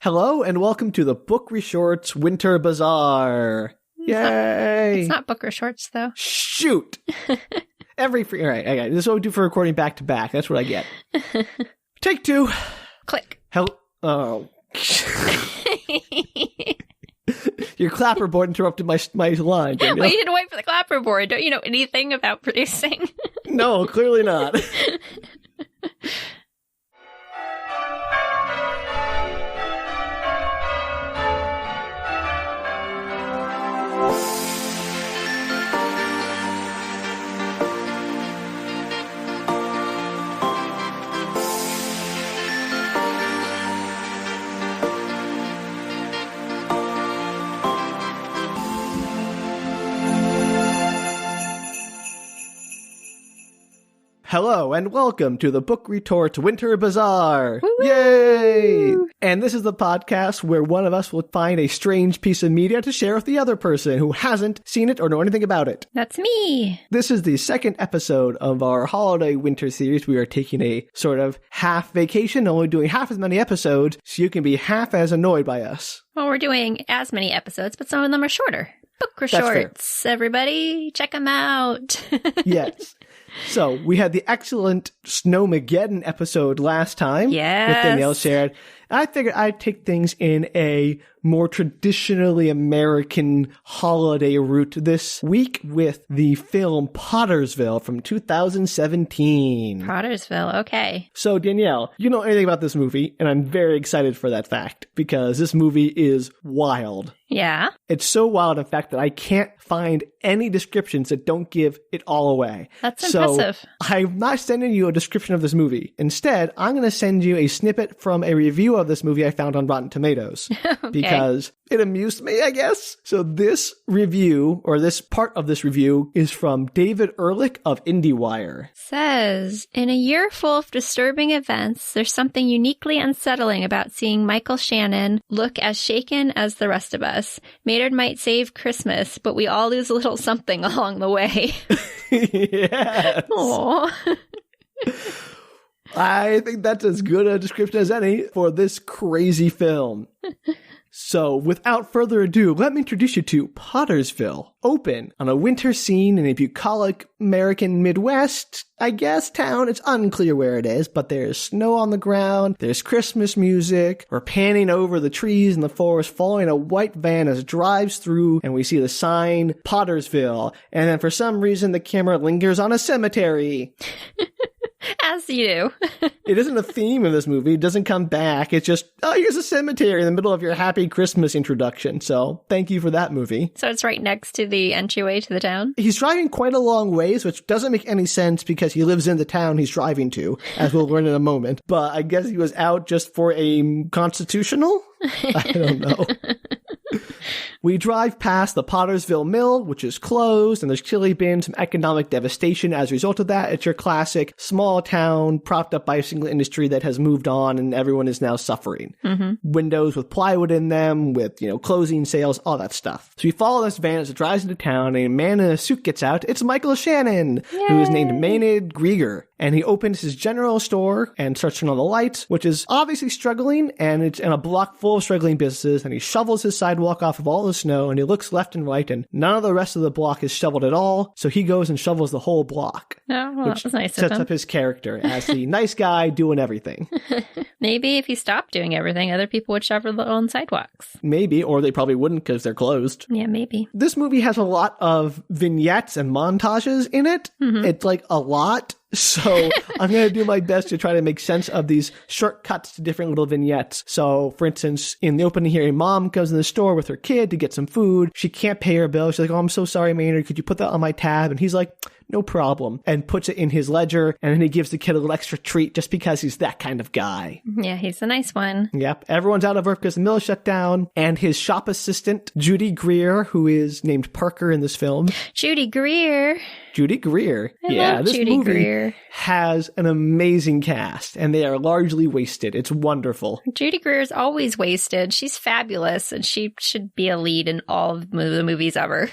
Hello and welcome to the Book Resorts Winter Bazaar. Yay! It's not Book Resorts, though. Shoot! All right, this is what we do for recording back to back. That's what I get. Take two. Click. Oh. Your clapperboard interrupted my line. Well, you didn't wait for the clapperboard. Don't you know anything about producing? No, clearly not. Hello and welcome to the Book Retorts Winter Bazaar. Woo-woo! Yay! And this is the podcast where one of us will find a strange piece of media to share with the other person who hasn't seen it or know anything about it. That's me. This is the second episode of our holiday winter series. We are taking a sort of half vacation, only doing half as many episodes, so you can be half as annoyed by us. Well, we're doing as many episodes, but some of them are shorter. Book Resorts, everybody. Check them out. Yes. So, we had the excellent Snowmageddon episode last time. Yes. That Danielle shared. I figured I'd take things in a more traditionally American holiday route this week with the film Pottersville from 2017. Pottersville, okay. So, Danielle, you know anything about this movie, and I'm very excited for that fact, because this movie is wild. Yeah? It's so wild, in fact, that I can't find any descriptions that don't give it all away. That's impressive. So, I'm not sending you a description of this movie. Instead, I'm going to send you a snippet from a review of this movie I found on Rotten Tomatoes. Okay. Because it amused me, I guess. So this review, or this part of this review, is from David Ehrlich of IndieWire. Says, in a year full of disturbing events, there's something uniquely unsettling about seeing Michael Shannon look as shaken as the rest of us. Maynard might save Christmas, but we all lose a little something along the way. Yes. Aww. I think that's as good a description as any for this crazy film. So, without further ado, let me introduce you to Pottersville. Open on a winter scene in a bucolic American Midwest, I guess, town. It's unclear where it is, but there's snow on the ground, there's Christmas music, we're panning over the trees in the forest, following a white van as it drives through, and we see the sign, Pottersville, and then for some reason the camera lingers on a cemetery. As you do. It isn't a theme of this movie. It doesn't come back. It's just, oh, here's a cemetery in the middle of your happy Christmas introduction. So thank you for that movie. So it's right next to the entryway to the town? He's driving quite a long ways, which doesn't make any sense because he lives in the town he's driving to, as we'll learn in a moment. But I guess he was out just for a constitutional? I don't know. We drive past the Pottersville Mill, which is closed, and there's clearly been some economic devastation as a result of that. It's your classic small town propped up by a single industry that has moved on and everyone is now suffering. Mm-hmm. Windows with plywood in them, with, closing sales, all that stuff. So we follow this van as it drives into town, and a man in a suit gets out. It's Michael Shannon, Yay! Who is named Maynard Greiger. And he opens his general store and starts turning on the lights, which is obviously struggling, and it's in a block full of struggling businesses, and he shovels his sidewalk off of all the snow, and he looks left and right, and none of the rest of the block is shoveled at all, so he goes and shovels the whole block. Oh, well, which that was nice of sets him. up his character as the nice guy doing everything. Maybe if he stopped doing everything, other people would shovel their own sidewalks. Maybe, or they probably wouldn't because they're closed. Yeah, maybe. This movie has a lot of vignettes and montages in it. Mm-hmm. It's like a lot. So I'm going to do my best to try to make sense of these shortcuts to different little vignettes. So, for instance, in the opening here, a mom comes in the store with her kid to get some food. She can't pay her bill. She's like, oh, I'm so sorry, Maynard. Could you put that on my tab? And he's like, no problem, and puts it in his ledger, and then he gives the kid a little extra treat just because he's that kind of guy. Yeah, he's a nice one. Yep. Everyone's out of work because the mill is shut down, and his shop assistant, Judy Greer, who is named Parker in this film. Judy Greer. Judy Greer. I love this Judy movie Greer. has an amazing cast, and they are largely wasted. It's wonderful. Judy Greer is always wasted. She's fabulous, and she should be a lead in all of the movies ever.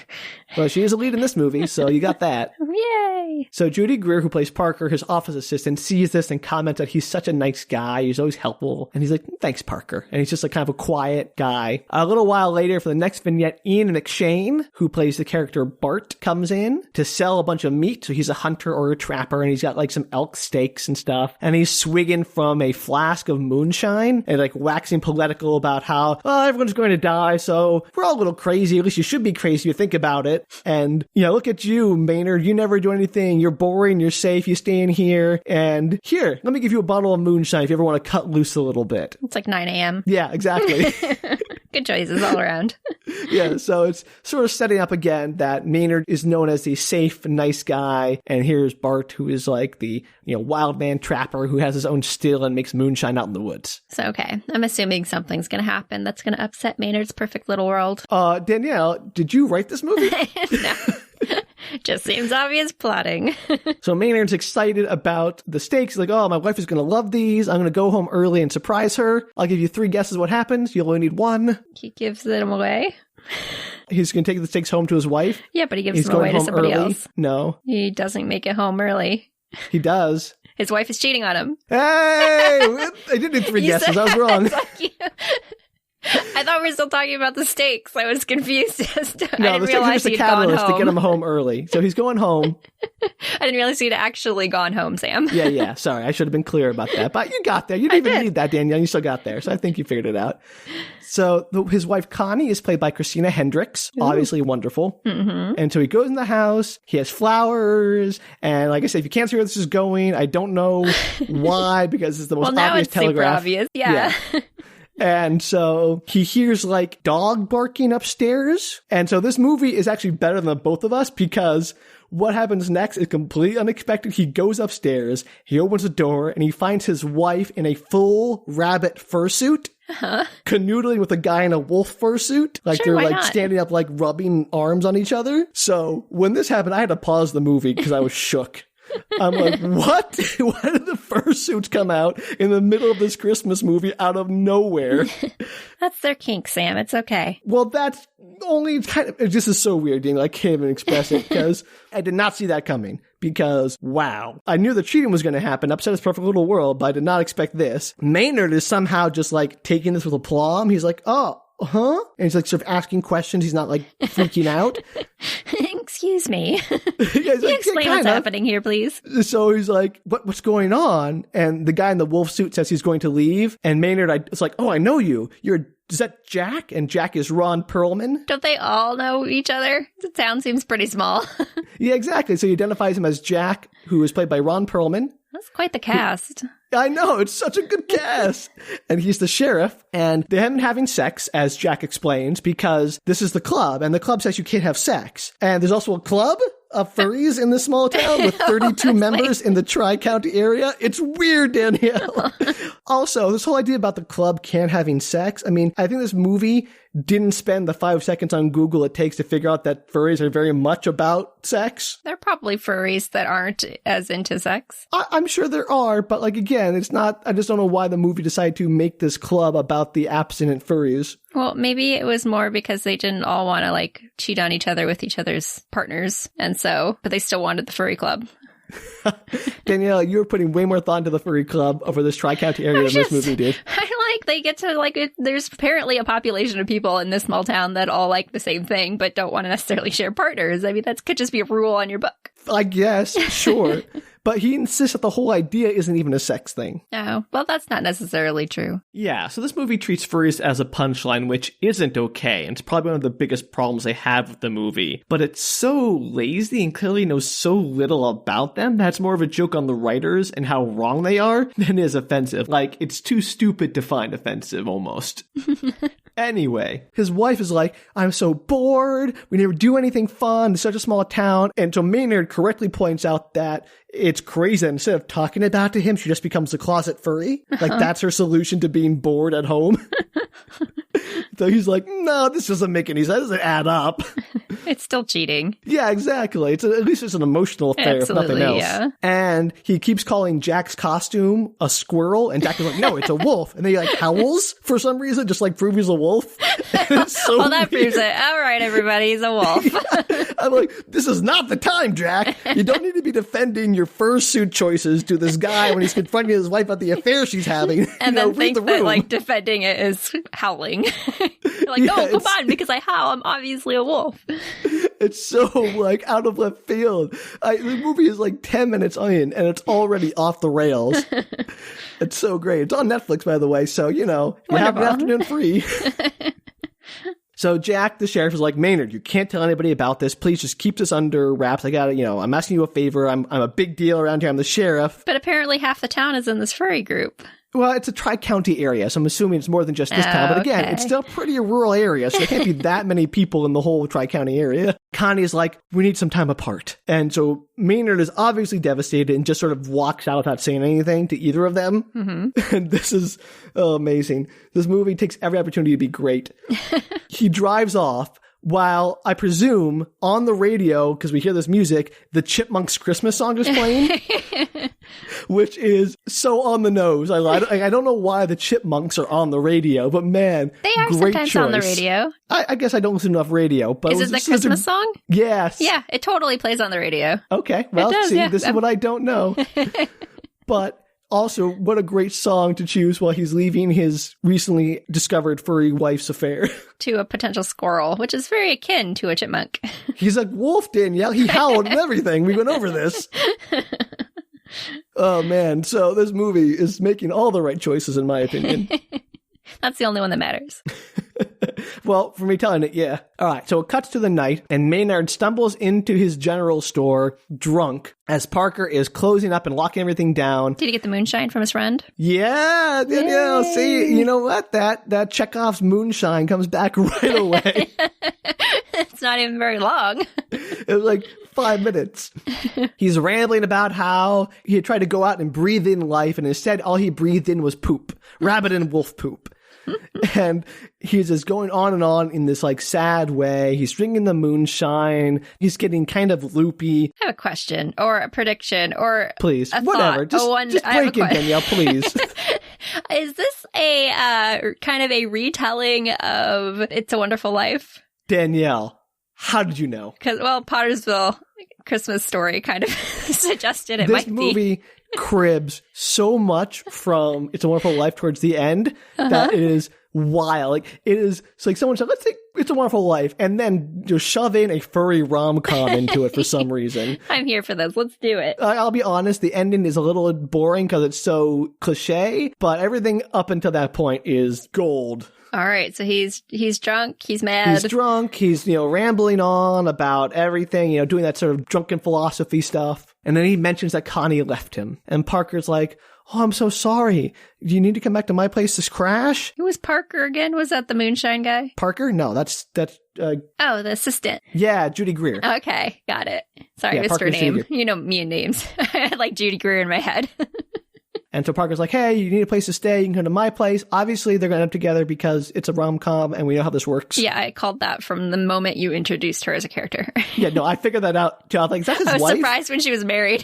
Well, she is a lead in this movie, so you got that. Yay! So Judy Greer, who plays Parker, his office assistant, sees this and comments that he's such a nice guy. He's always helpful. And he's like, thanks, Parker. And he's just like kind of a quiet guy. A little while later, for the next vignette, Ian McShane, who plays the character Bart, comes in to sell a bunch of meat. So he's a hunter or a trapper, and he's got like some elk steaks and stuff. And he's swigging from a flask of moonshine and like waxing political about how, oh, everyone's going to die. So we're all a little crazy. At least you should be crazy if you think about it. And, you know, look at you, Maynard. You never do anything. You're boring. You're safe. You stay in here. And here, let me give you a bottle of moonshine if you ever want to cut loose a little bit. It's like 9 a.m. Yeah, exactly. Good choices all around. Yeah, so it's sort of setting up again that Maynard is known as the safe, nice guy. And here's Bart, who is like the, you know, wild man trapper who has his own still and makes moonshine out in the woods. So, okay. I'm assuming something's going to happen that's going to upset Maynard's perfect little world. Danielle, did you write this movie? No. Just seems obvious plotting. So Maynard's excited about the steaks. He's like, oh, my wife is going to love these. I'm going to go home early and surprise her. I'll give you 3 guesses what happens. You'll only need 1. He gives them away. He's going to take the steaks home to his wife. Yeah, but he gives them away to somebody else. No. He doesn't make it home early. He does. His wife is cheating on him. Hey! I did need 3 guesses. I was wrong. I thought we were still talking about the steaks. I was confused. No, I didn't realize he'd he'd gone home. To get him home early. So he's going home. I didn't realize he'd actually gone home, Sam. Yeah. Sorry, I should have been clear about that. But you got there. You didn't even need that, Danielle. You still got there. So I think you figured it out. So his wife, Connie, is played by Christina Hendricks. Ooh. Obviously wonderful. Mm-hmm. And so he goes in the house. He has flowers. And like I said, if you can't see where this is going, I don't know why, because it's the most obvious telegraph. Super obvious. Yeah. And so he hears like dog barking upstairs. And so this movie is actually better than both of us, because what happens next is completely unexpected. He goes upstairs, he opens the door, and he finds his wife in a full rabbit fursuit. Canoodling with a guy in a wolf fursuit. Like sure, they're like not? Standing up, like rubbing arms on each other. So when this happened, I had to pause the movie because I was shook. I'm like, what? Why did the fursuits come out in the middle of this Christmas movie out of nowhere? That's their kink, Sam. It's okay. Well, that's only kind of, this is so weird, Daniel. I can't even express it, because I did not see that coming. Because, wow. I knew the cheating was going to happen, upset his perfect little world, but I did not expect this. Maynard is somehow just like taking this with aplomb. He's like, oh, huh? And he's like sort of asking questions. He's not like freaking out. Excuse me. Yeah, Can you explain what's happening here, please? So he's like, what's going on? And the guy in the wolf suit says he's going to leave. And Maynard, it's like, oh, I know you. Is that Jack? And Jack is Ron Perlman. Don't they all know each other? The town seems pretty small. Yeah, exactly. So he identifies him as Jack, who is played by Ron Perlman. That's quite the cast. I know, it's such a good cast. And he's the sheriff, and they haven't been having sex, as Jack explains, because this is the club, and the club says you can't have sex. And there's also a club of furries in this small town with 32 members in the Tri-County area. It's weird, Danielle. Also, this whole idea about the club can't having sex, I mean, I think this movie didn't spend the 5 seconds on Google it takes to figure out that furries are very much about sex. There are probably furries that aren't as into sex. I'm sure there are, but like, again, it's not, I just don't know why the movie decided to make this club about the abstinent furries. Well, maybe it was more because they didn't all want to like cheat on each other with each other's partners. And so, but they still wanted the furry club. Danielle, you were putting way more thought into the furry club over this Tri-County area than this movie did. They get to like, there's apparently a population of people in this small town that all like the same thing, but don't want to necessarily share partners. I mean, that could just be a rule on your book. I guess, sure. But he insists that the whole idea isn't even a sex thing. Oh, well, that's not necessarily true. Yeah, so this movie treats furries as a punchline, which isn't okay, and it's probably one of the biggest problems they have with the movie. But it's so lazy and clearly knows so little about them that's more of a joke on the writers and how wrong they are than it is offensive. Like, it's too stupid to find offensive, almost. Anyway, his wife is like, I'm so bored. We never do anything fun. It's such a small town. And so Maynard correctly points out that it's crazy that instead of talking about to him, she just becomes a closet furry. Like, that's her solution to being bored at home. So he's like, no, this doesn't make any sense. It doesn't add up. It's still cheating. Yeah, exactly. At least it's an emotional affair, if nothing else. Yeah. And he keeps calling Jack's costume a squirrel, and Jack is like, no, it's a wolf. And then he like howls for some reason, just like prove he's a wolf. It's so well, that weird. proves it. All right, everybody, he's a wolf. I'm like, this is not the time, Jack. You don't need to be defending your fursuit choices to this guy when he's confronting his wife about the affair she's having. And then think that, like, defending it is howling. You're like, oh, come on, because I howl. I'm obviously a wolf. It's so, like, out of left field. The movie is, like, 10 minutes in, and it's already off the rails. It's so great. It's on Netflix, by the way, so, you know, you have an afternoon free. So Jack, the sheriff, is like, Maynard, you can't tell anybody about this. Please just keep this under wraps. I gotta, I'm asking you a favor. I'm a big deal around here. I'm the sheriff. But apparently half the town is in this furry group. Well, it's a tri-county area, so I'm assuming it's more than just this town. But again, it's still pretty a rural area, so there can't be that many people in the whole tri-county area. Connie is like, we need some time apart. And so Maynard is obviously devastated and just sort of walks out without saying anything to either of them. Mm-hmm. And this is amazing. This movie takes every opportunity to be great. He drives off. While I presume on the radio, because we hear this music, the Chipmunks Christmas song is playing, which is so on the nose. I don't know why the Chipmunks are on the radio, but man, they are great sometimes choice. on the radio. I guess I don't listen to enough radio. But is it the Christmas song? Yes. Yeah, it totally plays on the radio. Okay, well, this is what I don't know. But also, what a great song to choose while he's leaving his recently discovered furry wife's affair. To a potential squirrel, which is very akin to a chipmunk. He's like, wolf, Danielle. He howled and everything. We went over this. Oh, man. So this movie is making all the right choices, in my opinion. That's the only one that matters. Well, for me telling it, yeah. All right, so it cuts to the night, and Maynard stumbles into his general store drunk as Parker is closing up and locking everything down. Did he get the moonshine from his friend? Yeah, Danielle. Yay. See, you know what? That Chekhov's moonshine comes back right away. It's not even very long. It was like 5 minutes. He's rambling about how he had tried to go out and breathe in life, and instead all he breathed in was poop. Rabbit and wolf poop. And he's just going on in this like sad way. He's drinking the moonshine. He's getting kind of loopy. I have a question or a prediction or please, a whatever. Thought. Just break it, Danielle, please. Is this a kind of a retelling of It's a Wonderful Life? Danielle, how did you know? Because, well, Pottersville Christmas Story kind of suggested it this might be. This movie cribs so much from It's a Wonderful Life towards the end that it is wild. Like, it is, it's like someone said, let's take It's a Wonderful Life, and then just shove in a furry rom-com into it for some reason. I'm here for this. Let's do it. I'll be honest, the ending is a little boring because it's so cliche, but everything up until that point is gold. All right, so he's drunk, he's mad. He's drunk, he's, rambling on about everything, doing that sort of drunken philosophy stuff. And then he mentions that Connie left him. And Parker's like, oh, I'm so sorry. Do you need to come back to my place to crash? Who was Parker again? Was that the moonshine guy? Parker? No, that's oh, the assistant. Yeah, Judy Greer. Okay, got it. Sorry, yeah, I missed Parker her name. Seeger. You know me and names. I had like Judy Greer in my head. And so Parker's like, hey, you need a place to stay. You can come to my place. Obviously, they're going to end up together because it's a rom-com and we know how this works. Yeah, I called that from the moment you introduced her as a character. Yeah, no, I figured that out too. I was like, is that his wife? I was surprised when she was married.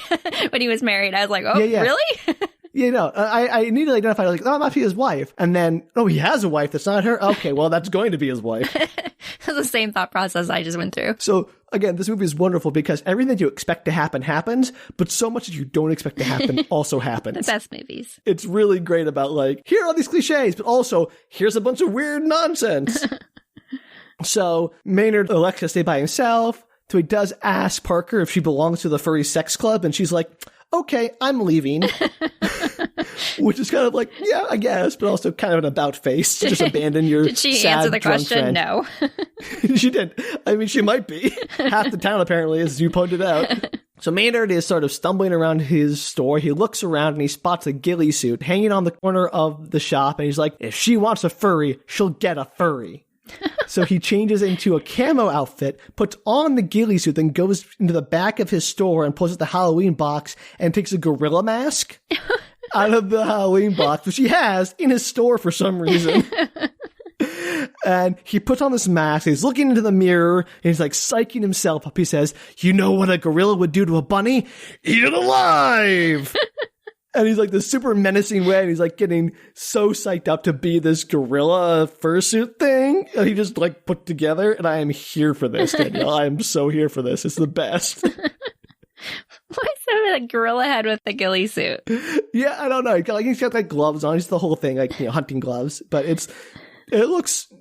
When he was married, I was like, oh, yeah. Really? Yeah, no, I immediately identified, like, oh, it must be his wife. And then, oh, he has a wife that's not her? Okay, well, that's going to be his wife. It's the same thought process I just went through. So, again, this movie is wonderful because everything that you expect to happen happens, but so much that you don't expect to happen also happens. The best movies. It's really great about, like, here are all these cliches, but also, here's a bunch of weird nonsense. So, Maynard elects to stay by himself. So he does ask Parker if she belongs to the furry sex club, and she's like, okay, I'm leaving. Which is kind of like, yeah, I guess, but also kind of an about face to just abandon your Did she sad, answer the drunk question? friend. No. She did. I mean, she might be. Half the town, apparently, as you pointed out. So Maynard is sort of stumbling around his store. He looks around and he spots a ghillie suit hanging on the corner of the shop. And he's like, if she wants a furry, she'll get a furry. So he changes into a camo outfit, puts on the ghillie suit, then goes into the back of his store and pulls out the Halloween box and takes a gorilla mask out of the Halloween box, which he has in his store for some reason. And he puts on this mask. He's looking into the mirror and he's like psyching himself up. He says, you know what a gorilla would do to a bunny? Eat it alive! And he's like this super menacing way, and he's like getting so psyched up to be this gorilla fursuit thing. And he just like put together, and I am here for this, Danielle. I am so here for this. It's the best. Why is it a gorilla head with the ghillie suit? Yeah, I don't know. He's got like gloves on. He's the whole thing, like, hunting gloves. But it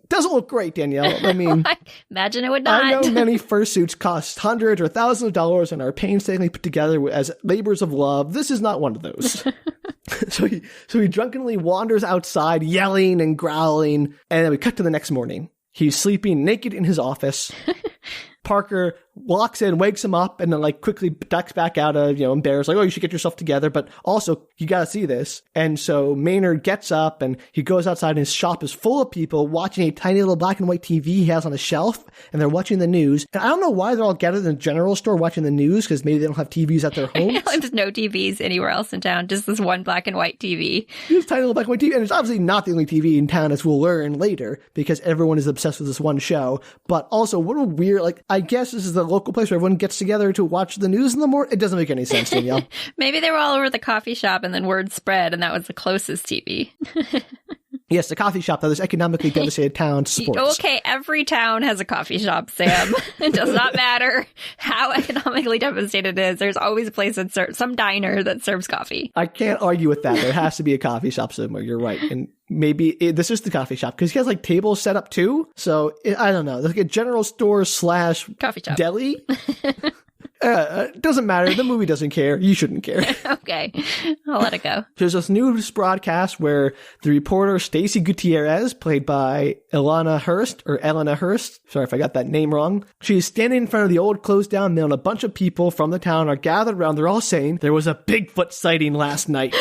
doesn't look great, Danielle. I mean, imagine it would not. I know many fursuits cost hundreds or thousands of dollars and are painstakingly put together as labors of love. This is not one of those. So he drunkenly wanders outside, yelling and growling, and then we cut to the next morning. He's sleeping naked in his office. Parker walks in, wakes him up, and then like quickly ducks back out of, embarrassed, like, oh, you should get yourself together. But also, you got to see this. And so Maynard gets up and he goes outside, and his shop is full of people watching a tiny little black and white TV he has on a shelf, and they're watching the news. And I don't know why they're all gathered in the general store watching the news, because maybe they don't have TVs at their homes. There's no TVs anywhere else in town, just this one black and white TV. This tiny little black and white TV. And it's obviously not the only TV in town, as we'll learn later, because everyone is obsessed with this one show. But also, what a weird, like, I guess this is the local place where everyone gets together to watch the news in the morning. It doesn't make any sense, Danielle. Maybe they were all over the coffee shop and then word spread and that was the closest TV. Yes, the coffee shop, though, this economically devastated town supports. Okay, every town has a coffee shop, Sam. It does not matter how economically devastated it is. There's always a place that serves, some diner that serves coffee. I can't argue with that. There has to be a coffee shop somewhere. You're right. And maybe this is the coffee shop, because he has like tables set up too. So I don't know. Like a general store / coffee shop deli. It doesn't matter. The movie doesn't care. You shouldn't care. Okay. I'll let it go. There's this news broadcast where the reporter Stacy Gutierrez, played by Elena Hurst. Sorry if I got that name wrong. She's standing in front of the old closed down mill, and a bunch of people from the town are gathered around. They're all saying there was a Bigfoot sighting last night.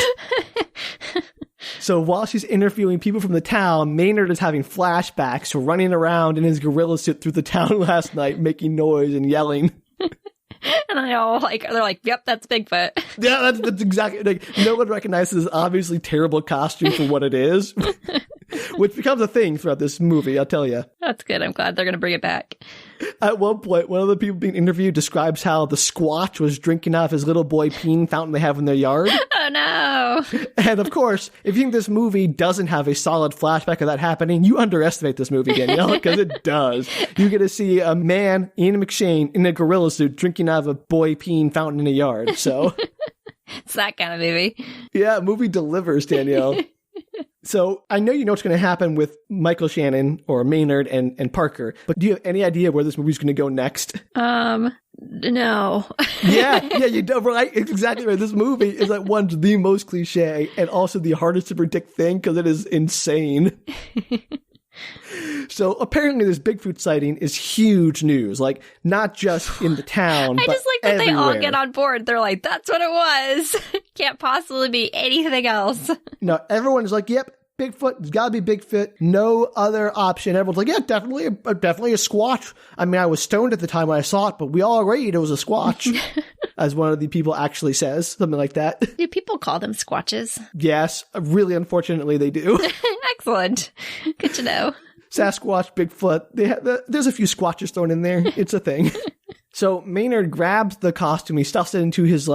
So while she's interviewing people from the town, Maynard is having flashbacks to running around in his gorilla suit through the town last night, making noise and yelling. And they're like, yep, that's Bigfoot. Yeah, that's exactly, like, no one recognizes this obviously terrible costume for what it is, which becomes a thing throughout this movie, I'll tell you. That's good. I'm glad they're going to bring it back. At one point, one of the people being interviewed describes how the Squatch was drinking out of his little boy peen fountain they have in their yard. Oh, no. And of course, if you think this movie doesn't have a solid flashback of that happening, you underestimate this movie, Danielle, because it does. You get to see a man, Ian McShane, in a gorilla suit drinking out of a boy peen fountain in a yard. So it's that kind of movie. Yeah, movie delivers, Danielle. So I know you know what's going to happen with Michael Shannon or Maynard and Parker, but do you have any idea where this movie's going to go next? No. yeah, you do, right? It's exactly right. This movie is like one's the most cliche and also the hardest to predict thing because it is insane. So apparently this Bigfoot sighting is huge news, like not just in the town, I but just like that everywhere. They all get on board. They're like, that's what it was. Can't possibly be anything else. No, everyone is like, yep, Bigfoot, it's got to be Bigfoot. No other option. Everyone's like, yeah, definitely a Squatch. I mean, I was stoned at the time when I saw it, but we all agreed it was a Squatch, as one of the people actually says, something like that. Do people call them Squatches? Yes, really, unfortunately, they do. Excellent. Good to know. Sasquatch, Bigfoot, there's a few Squatches thrown in there. It's a thing. So Maynard grabs the costume, he stuffs it into his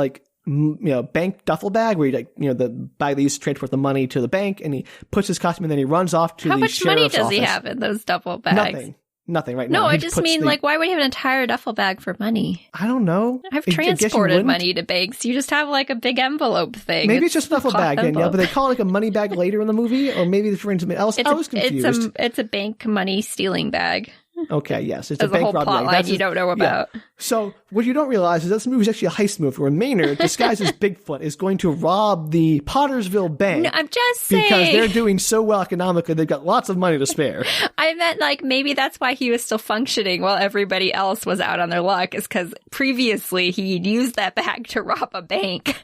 bank duffel bag where he the bag they use to transport the money to the bank, and he puts his costume and then he runs off to the sheriff's office. How much money does he have in those duffel bags? Nothing right now. No, I just mean, why would he have an entire duffel bag for money? I don't know. I've transported money to banks. You just have like a big envelope thing. Maybe it's just a duffel bag, Danielle, but they call it like a money bag later in the movie, or maybe they're referring to something else. I was confused. It's a bank money stealing bag. Okay, yes. It's a bank robbery. Plot line you don't know about. Yeah. So what you don't realize is this movie is actually a heist movie where Maynard, disguised as Bigfoot, is going to rob the Pottersville bank. No, I'm just saying. Because they're doing so well economically, they've got lots of money to spare. I meant maybe that's why he was still functioning while everybody else was out on their luck, is because previously he'd used that bag to rob a bank.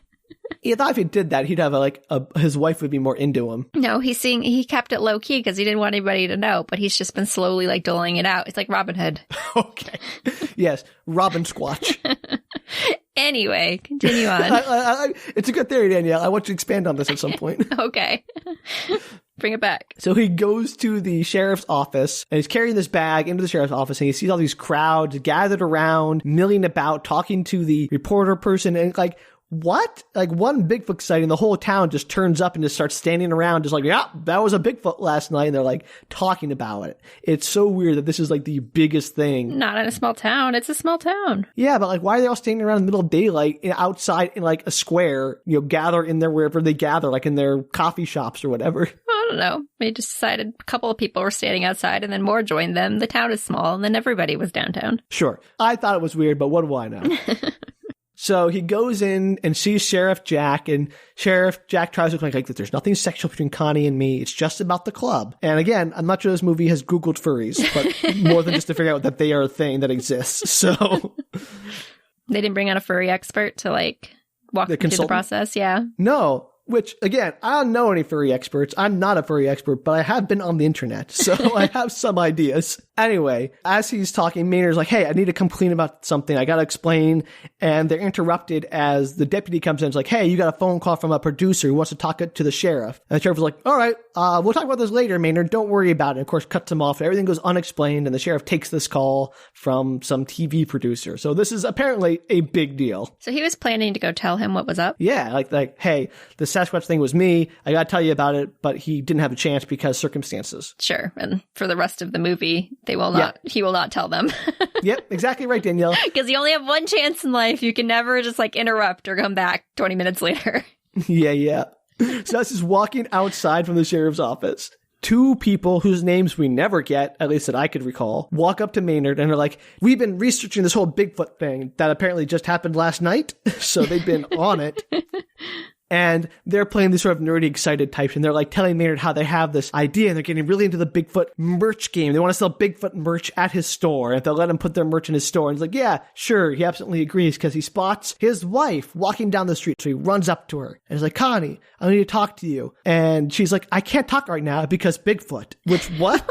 He thought if he did that, he'd have his wife would be more into him. No, he kept it low key because he didn't want anybody to know, but he's just been slowly doling it out. It's like Robin Hood. Okay. Yes. Robin Squatch. Anyway, continue on. It's a good theory, Danielle. I want you to expand on this at some point. Okay. Bring it back. So he goes to the sheriff's office and he's carrying this bag into the sheriff's office, and he sees all these crowds gathered around, milling about, talking to the reporter person. And what? Like one Bigfoot sighting, the whole town just turns up and just starts standing around just like, yeah, that was a Bigfoot last night. And they're like talking about it. It's so weird that this is like the biggest thing. Not in a small town. It's a small town. Yeah, but like why are they all standing around in the middle of daylight outside in like a square, gather in there wherever they gather, like in their coffee shops or whatever. I don't know. They just decided a couple of people were standing outside and then more joined them. The town is small and then everybody was downtown. Sure. I thought it was weird, but what do I know? So he goes in and sees Sheriff Jack, and Sheriff Jack tries to explain like there's nothing sexual between Connie and me. It's just about the club. And again, I'm not sure this movie has Googled furries, but more than just to figure out that they are a thing that exists. So they didn't bring on a furry expert to like walk them through the process. Yeah. No. Which, again, I don't know any furry experts. I'm not a furry expert, but I have been on the internet, so I have some ideas. Anyway, as he's talking, Maynard's like, hey, I need to complain about something. I got to explain. And they're interrupted as the deputy comes in. It's like, hey, you got a phone call from a producer who wants to talk to the sheriff. And the sheriff is like, all right, we'll talk about this later, Maynard. Don't worry about it. And of course, cuts him off. Everything goes unexplained. And the sheriff takes this call from some TV producer. So this is apparently a big deal. So he was planning to go tell him what was up? Yeah, like, hey, the Sasquatch thing was me. I got to tell you about it, but he didn't have a chance because circumstances. Sure. And for the rest of the movie, they will not, he will not tell them. Yep, exactly right, Danielle. Because you only have one chance in life. You can never just like interrupt or come back 20 minutes later. Yeah. So as he's walking outside from the sheriff's office, two people whose names we never get, at least that I could recall, walk up to Maynard and are like, we've been researching this whole Bigfoot thing that apparently just happened last night. So they've been on it. And they're playing these sort of nerdy, excited types. And they're like telling Maynard how they have this idea. And they're getting really into the Bigfoot merch game. They want to sell Bigfoot merch at his store. And if they'll let him put their merch in his store. And he's like, yeah, sure. He absolutely agrees because he spots his wife walking down the street. So he runs up to her and he's like, Connie, I need to talk to you. And she's like, I can't talk right now because Bigfoot. Which what?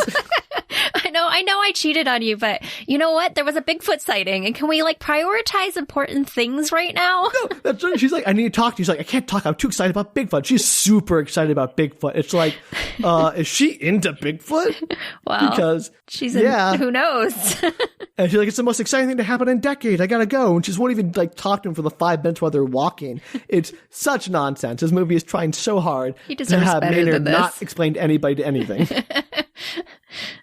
I know I cheated on you, but you know what? There was a Bigfoot sighting, and can we like prioritize important things right now? No, that's right. She's like, I need to talk to you. She's like, I can't talk. I'm too excited about Bigfoot. She's super excited about Bigfoot. It's like, is she into Bigfoot? Well, because she's in, who knows? And she's like, it's the most exciting thing to happen in decades. I gotta go. And she just won't even like talk to him for the 5 minutes while they're walking. It's such nonsense. This movie is trying so hard to have Maynard not explain to anybody to anything.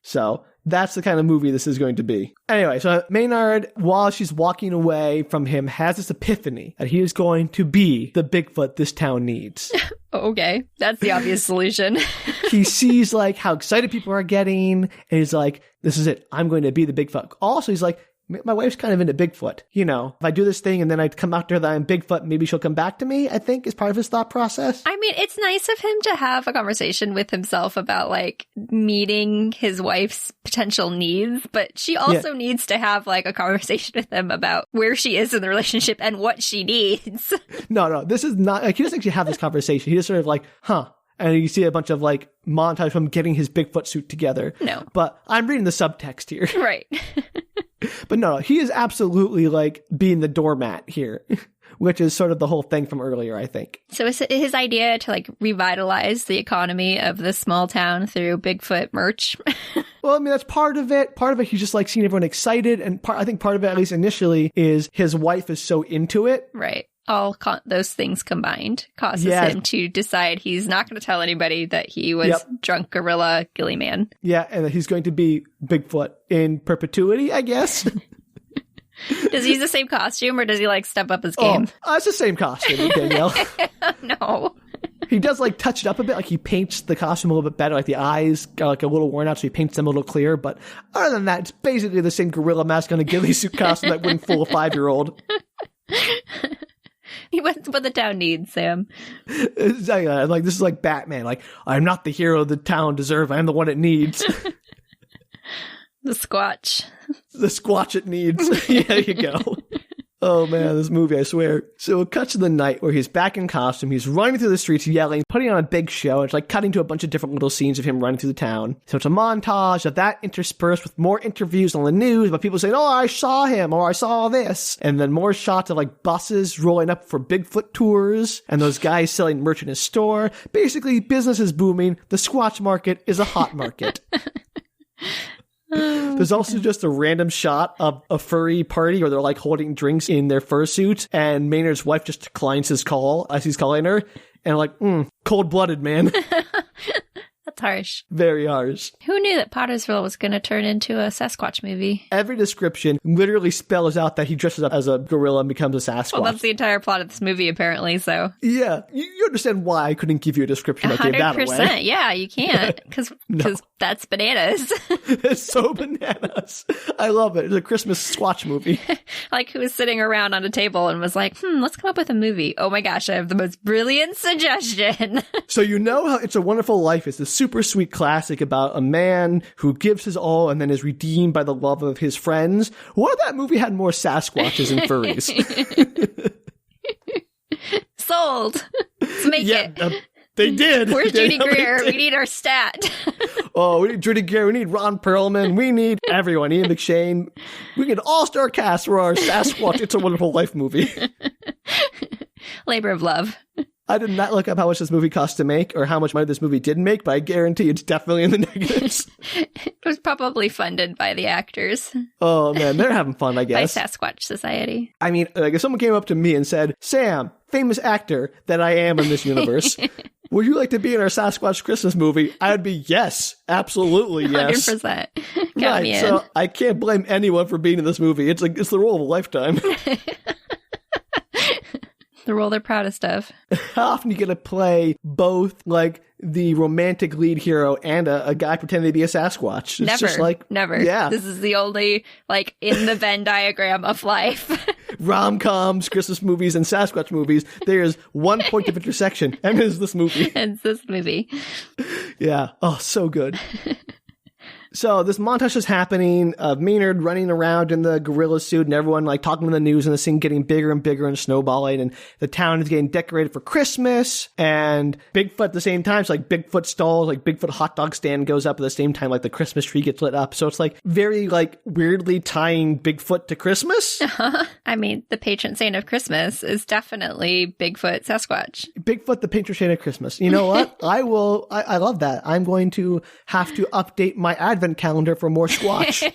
So that's the kind of movie this is going to be. Anyway, so Maynard, while she's walking away from him, has this epiphany that he is going to be the Bigfoot this town needs. Okay, that's the obvious solution. He sees like how excited people are getting, and he's like, this is it. I'm going to be the Bigfoot. Also, he's like, my wife's kind of into Bigfoot. You know, if I do this thing and then I come out to her that I'm Bigfoot, maybe she'll come back to me, I think is part of his thought process. I mean, it's nice of him to have a conversation with himself about like meeting his wife's potential needs, but she also needs to have like a conversation with him about where she is in the relationship and what she needs. No, this is not, like, he doesn't actually have this conversation. He just sort of like, and you see a bunch of like montage from getting his Bigfoot suit together. No. But I'm reading the subtext here. Right. But no, he is absolutely like being the doormat here, which is sort of the whole thing from earlier, I think. So is it his idea to like revitalize the economy of this small town through Bigfoot merch? Well, I mean, that's part of it. Part of it, he's just like seeing everyone excited. And I think part of it, at least initially, is his wife is so into it. Right. All those things combined causes him to decide he's not going to tell anybody that he was drunk gorilla ghillie man. Yeah, and that he's going to be Bigfoot in perpetuity, I guess. Does he use the same costume, or does he like step up his game? It's the same costume, Danielle. No. He does like touch it up a bit, like he paints the costume a little bit better, like the eyes are like a little worn out, so he paints them a little clearer. But other than that, it's basically the same gorilla mask on a ghillie suit costume that wouldn't fool a 5-year-old. He went what the town needs, Sam. Exactly. Like, this is like Batman. Like, I'm not the hero the town deserves. I'm the one it needs. The Squatch. The Squatch it needs. Yeah, there you go. Oh, man, this movie, I swear. So it cuts to the night where he's back in costume. He's running through the streets, yelling, putting on a big show. It's like cutting to a bunch of different little scenes of him running through the town. So it's a montage of that interspersed with more interviews on the news about people saying, oh, I saw him, or I saw this. And then more shots of like buses rolling up for Bigfoot tours and those guys selling merch in his store. Basically, business is booming. The Squatch market is a hot market. Oh, There's also just a random shot of a furry party where they're like holding drinks in their fursuits, and Maynard's wife just declines his call as he's calling her, and like, cold-blooded, man. That's harsh. Very harsh. Who knew that Pottersville was going to turn into a Sasquatch movie? Every description literally spells out that he dresses up as a gorilla and becomes a Sasquatch. Well, that's the entire plot of this movie, apparently, so. Yeah. You understand why I couldn't give you a description that gave that away. 100%. Yeah, you can't. Because that's bananas. It's so bananas. I love it. It's a Christmas Squatch movie. Like, who was sitting around on a table and was like, let's come up with a movie. Oh my gosh, I have the most brilliant suggestion. So you know how It's a Wonderful Life is this super sweet classic about a man who gives his all and then is redeemed by the love of his friends. What if that movie had more Sasquatches and furries? Sold. Let's make it. They did. Where's Judy Greer? We need our stat. Oh, we need Judy Greer. We need Ron Perlman. We need everyone. Ian McShane. We need an all-star cast for our Sasquatch It's a Wonderful Life movie. Labor of love. I did not look up how much this movie cost to make or how much money this movie didn't make, but I guarantee it's definitely in the negatives. It was probably funded by the actors. Oh, man. They're having fun, I guess. By Sasquatch Society. I mean, like, if someone came up to me and said, Sam, famous actor that I am in this universe, would you like to be in our Sasquatch Christmas movie? I would be yes. Absolutely yes. 100%. Right, me in. So I can't blame anyone for being in this movie. It's the role of a lifetime. The role they're proudest of. How often you get to play both, like, the romantic lead hero and a guy pretending to be a Sasquatch? It's Never. just like, never. Yeah. This is the only, like, in the Venn diagram of life. Rom-coms, Christmas movies, and Sasquatch movies. There's one point of intersection, and it's this movie. It's this movie. Yeah. Oh, so good. So this montage is happening of Maynard running around in the gorilla suit and everyone like talking to the news and the scene getting bigger and bigger and snowballing, and the town is getting decorated for Christmas, and Bigfoot at the same time. So like Bigfoot stalls, like Bigfoot hot dog stand goes up at the same time, like the Christmas tree gets lit up. So it's like very like weirdly tying Bigfoot to Christmas. I mean, the patron saint of Christmas is definitely Bigfoot Sasquatch. Bigfoot, the patron saint of Christmas. You know what? I love that. I'm going to have to update my advent calendar for more Squatch.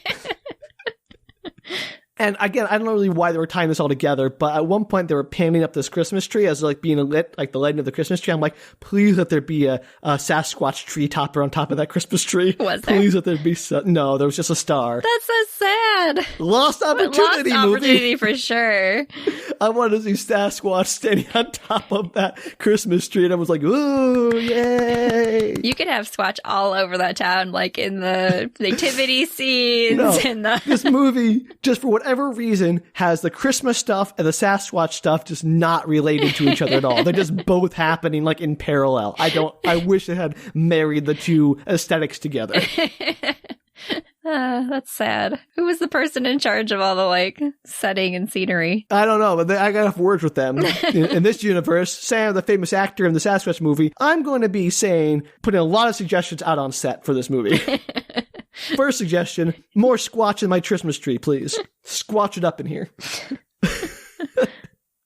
And again, I don't know really why they were tying this all together, but at one point they were panning up this Christmas tree as like being lit, like the lighting of the Christmas tree. I'm like, please let there be a Sasquatch tree topper on top of that Christmas tree. Was there? Please let there be no, there was just a star. That's so sad. Lost opportunity. Lost opportunity for sure. I wanted to see Sasquatch standing on top of that Christmas tree, and I was like, ooh, yay. You could have Squatch all over that town, like in the nativity scenes. No, this movie, just for whatever reason, has the Christmas stuff and the Sasquatch stuff just not related to each other at all. They're just both happening like in parallel. I wish they had married the two aesthetics together. That's sad. Who was the person in charge of all the like setting and scenery? I don't know, but I got enough words with them. In this universe, Sam, the famous actor in the Sasquatch movie, I'm going to be putting a lot of suggestions out on set for this movie. First suggestion, more Squatch in my Christmas tree, please. Squatch it up in here.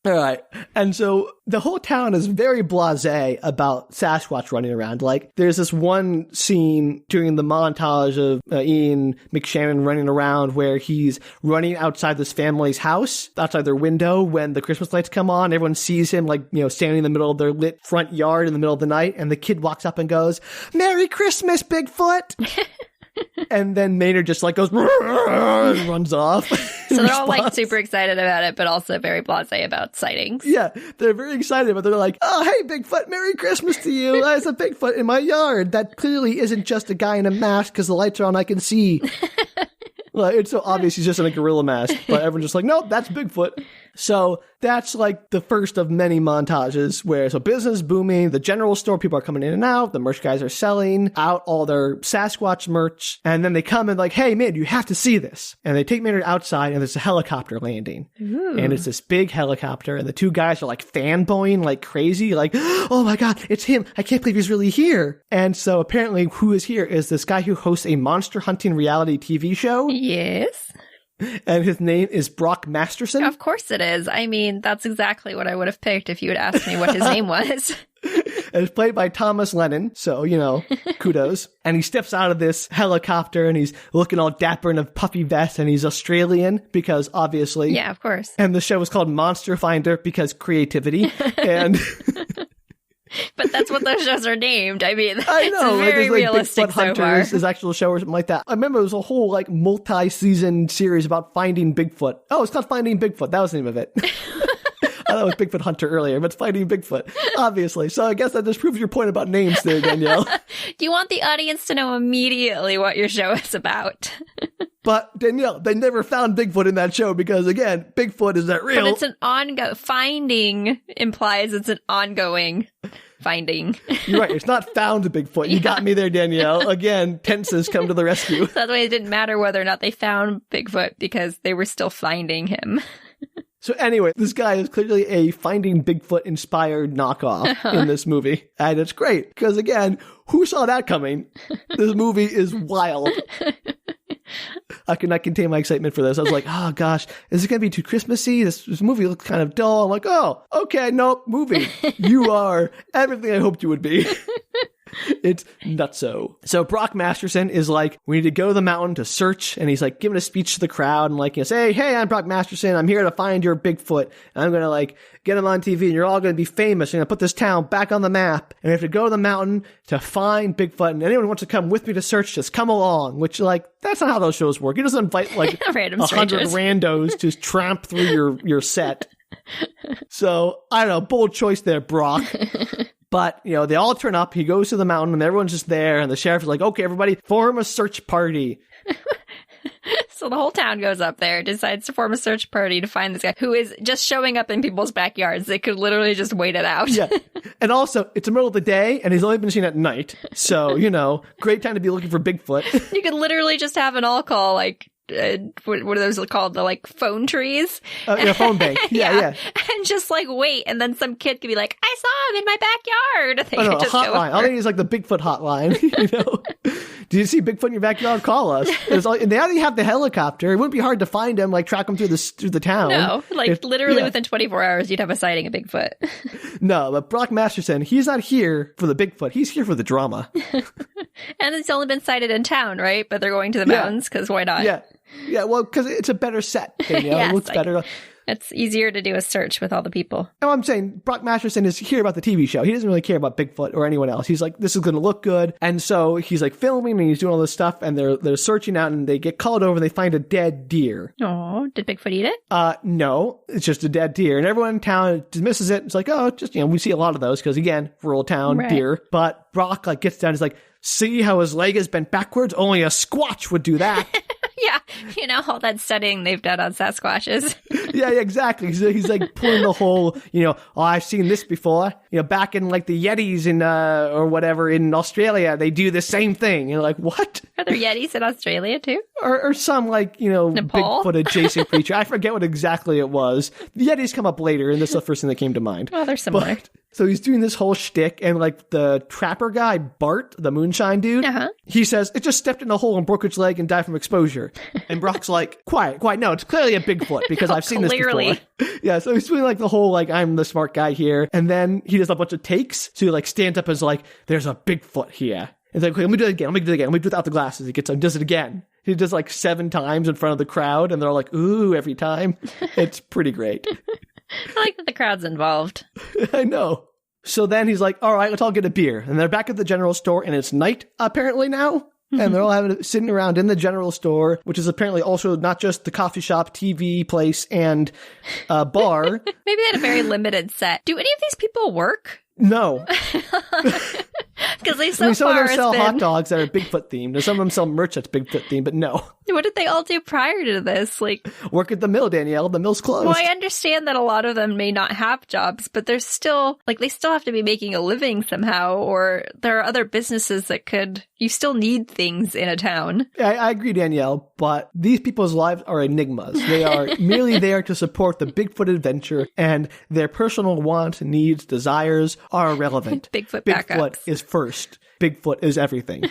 All right. And so the whole town is very blasé about Sasquatch running around. Like, there's this one scene during the montage of Ian McShane running around where he's running outside this family's house, outside their window when the Christmas lights come on. Everyone sees him, like, you know, standing in the middle of their lit front yard in the middle of the night. And the kid walks up and goes, "Merry Christmas, Bigfoot!" And then Maynard just like goes and runs off. So they're all like super excited about it, but also very blasé about sightings. Yeah, they're very excited, but they're like, "Oh, hey, Bigfoot, Merry Christmas to you. There's a Bigfoot in my yard. That clearly isn't just a guy in a mask because the lights are on, I can see." Well, it's so obvious he's just in a gorilla mask, but everyone's just like, "Nope, that's Bigfoot." So that's like the first of many montages where business is booming, the general store, people are coming in and out, the merch guys are selling out all their Sasquatch merch, and then they come and like, "Hey, man, you have to see this." And they take Maynard outside and there's a helicopter landing. Ooh. And it's this big helicopter and the two guys are like fanboying like crazy, like, "Oh my God, it's him. I can't believe he's really here." And so apparently who is here is this guy who hosts a monster hunting reality TV show. Yes. And his name is Brock Masterson. Of course it is. I mean, that's exactly what I would have picked if you had asked me what his name was. And it's played by Thomas Lennon, so, kudos. And he steps out of this helicopter, and he's looking all dapper in a puffy vest, and he's Australian, because obviously. Yeah, of course. And the show is called Monster Finder, because creativity. And... But that's what those shows are named. I mean, I know, it's very realistic Bigfoot so far. Hunters, his actual show or something like that. I remember it was a whole multi-season series about finding Bigfoot. Oh, it's not Finding Bigfoot. That was the name of it. I thought it was Bigfoot Hunter earlier, but it's Finding Bigfoot, obviously. So I guess that just proves your point about names there, Danielle. Do you want the audience to know immediately what your show is about? But Danielle, they never found Bigfoot in that show because, again, Bigfoot is that real. But it's an ongoing. Finding implies it's an ongoing finding. You're right. It's not found Bigfoot. You got me there, Danielle. Again, tenses come to the rescue. So that's why it didn't matter whether or not they found Bigfoot because they were still finding him. So anyway, this guy is clearly a Finding Bigfoot inspired knockoff in this movie. And it's great because, again, who saw that coming? This movie is wild. I could not contain my excitement for this. I was like, oh gosh, is it going to be too Christmassy? This movie looks kind of dull. I'm like, oh, okay, nope, movie. You are everything I hoped you would be. It's nutso. So Brock Masterson is like, we need to go to the mountain to search. And he's like giving a speech to the crowd and like, say, hey, I'm Brock Masterson. I'm here to find your Bigfoot. And I'm going to get him on TV and you're all going to be famous. I'm going to put this town back on the map. And we have to go to the mountain to find Bigfoot. And anyone who wants to come with me to search, just come along. Which that's not how those shows work. He doesn't invite 100 randos to tramp through your set. So I don't know, bold choice there, Brock. But, they all turn up. He goes to the mountain and everyone's just there. And the sheriff is like, okay, everybody, form a search party. So the whole town goes up there, decides to form a search party to find this guy who is just showing up in people's backyards. They could literally just wait it out. Yeah. And also, it's the middle of the day and he's only been seen at night. So, great time to be looking for Bigfoot. You could literally just have an all call, what are those called? The phone trees? Phone bank. Yeah. And just wait. And then some kid could be like, I saw him in my backyard. They could just a hotline. I think it's the Bigfoot hotline. Do you see Bigfoot in your backyard? Call us. And they already have the helicopter. It wouldn't be hard to find him, track him through the town. No, literally within 24 hours, you'd have a sighting of Bigfoot. No, but Brock Masterson, he's not here for the Bigfoot. He's here for the drama. And it's only been sighted in town, right? But they're going to the mountains because why not? Yeah, well, because it's a better set. It looks better. It's easier to do a search with all the people. No, I'm saying Brock Masterson is here about the TV show. He doesn't really care about Bigfoot or anyone else. He's like, this is going to look good. And so he's filming and he's doing all this stuff and they're searching out and they get called over and they find a dead deer. Oh, did Bigfoot eat it? No, it's just a dead deer. And everyone in town dismisses it. It's like, oh, just, we see a lot of those because, again, rural town, deer. But Brock gets down. He's like, see how his leg has bent backwards? Only a Squatch would do that. Yeah, all that studying they've done on Sasquatches. Yeah, exactly. He's pulling the whole, I've seen this before. Back in the Yetis in, or whatever in Australia, they do the same thing. You're like, what? Are there Yetis in Australia too? Or some Nepal? Bigfoot adjacent creature. I forget what exactly it was. The Yetis come up later, and this is the first thing that came to mind. Well, they're similar. So he's doing this whole shtick, and the trapper guy, Bart, the moonshine dude, he says, it just stepped in a hole and broke its leg and died from exposure. And Brock's like, quiet, no, it's clearly a Bigfoot because I've seen this before. Yeah, so he's doing the whole, I'm the smart guy here. And then he does a bunch of takes. So he stands up and is like, there's a Bigfoot here. And okay, let me do it again, let me do it without the glasses. He does it again. He does 7 times in front of the crowd, and they're all like, ooh, every time. It's pretty great. I like that the crowd's involved. I know. So then he's like, all right, let's all get a beer. And they're back at the general store, and it's night, apparently, now. And they're all sitting around in the general store, which is apparently also not just the coffee shop, TV place, and bar. Maybe they had a very limited set. Do any of these people work? No. Because they some of them sell hot dogs that are Bigfoot themed, and some of them sell merch that's Bigfoot themed, but no. What did they all do prior to this? Work at the mill, Danielle. The mill's closed. Well, I understand that a lot of them may not have jobs, but they're still, they still have to be making a living somehow, or there are other businesses that you still need things in a town. I agree, Danielle, but these people's lives are enigmas. They are merely there to support the Bigfoot adventure, and their personal wants, needs, desires are irrelevant. Bigfoot is first. Bigfoot is everything.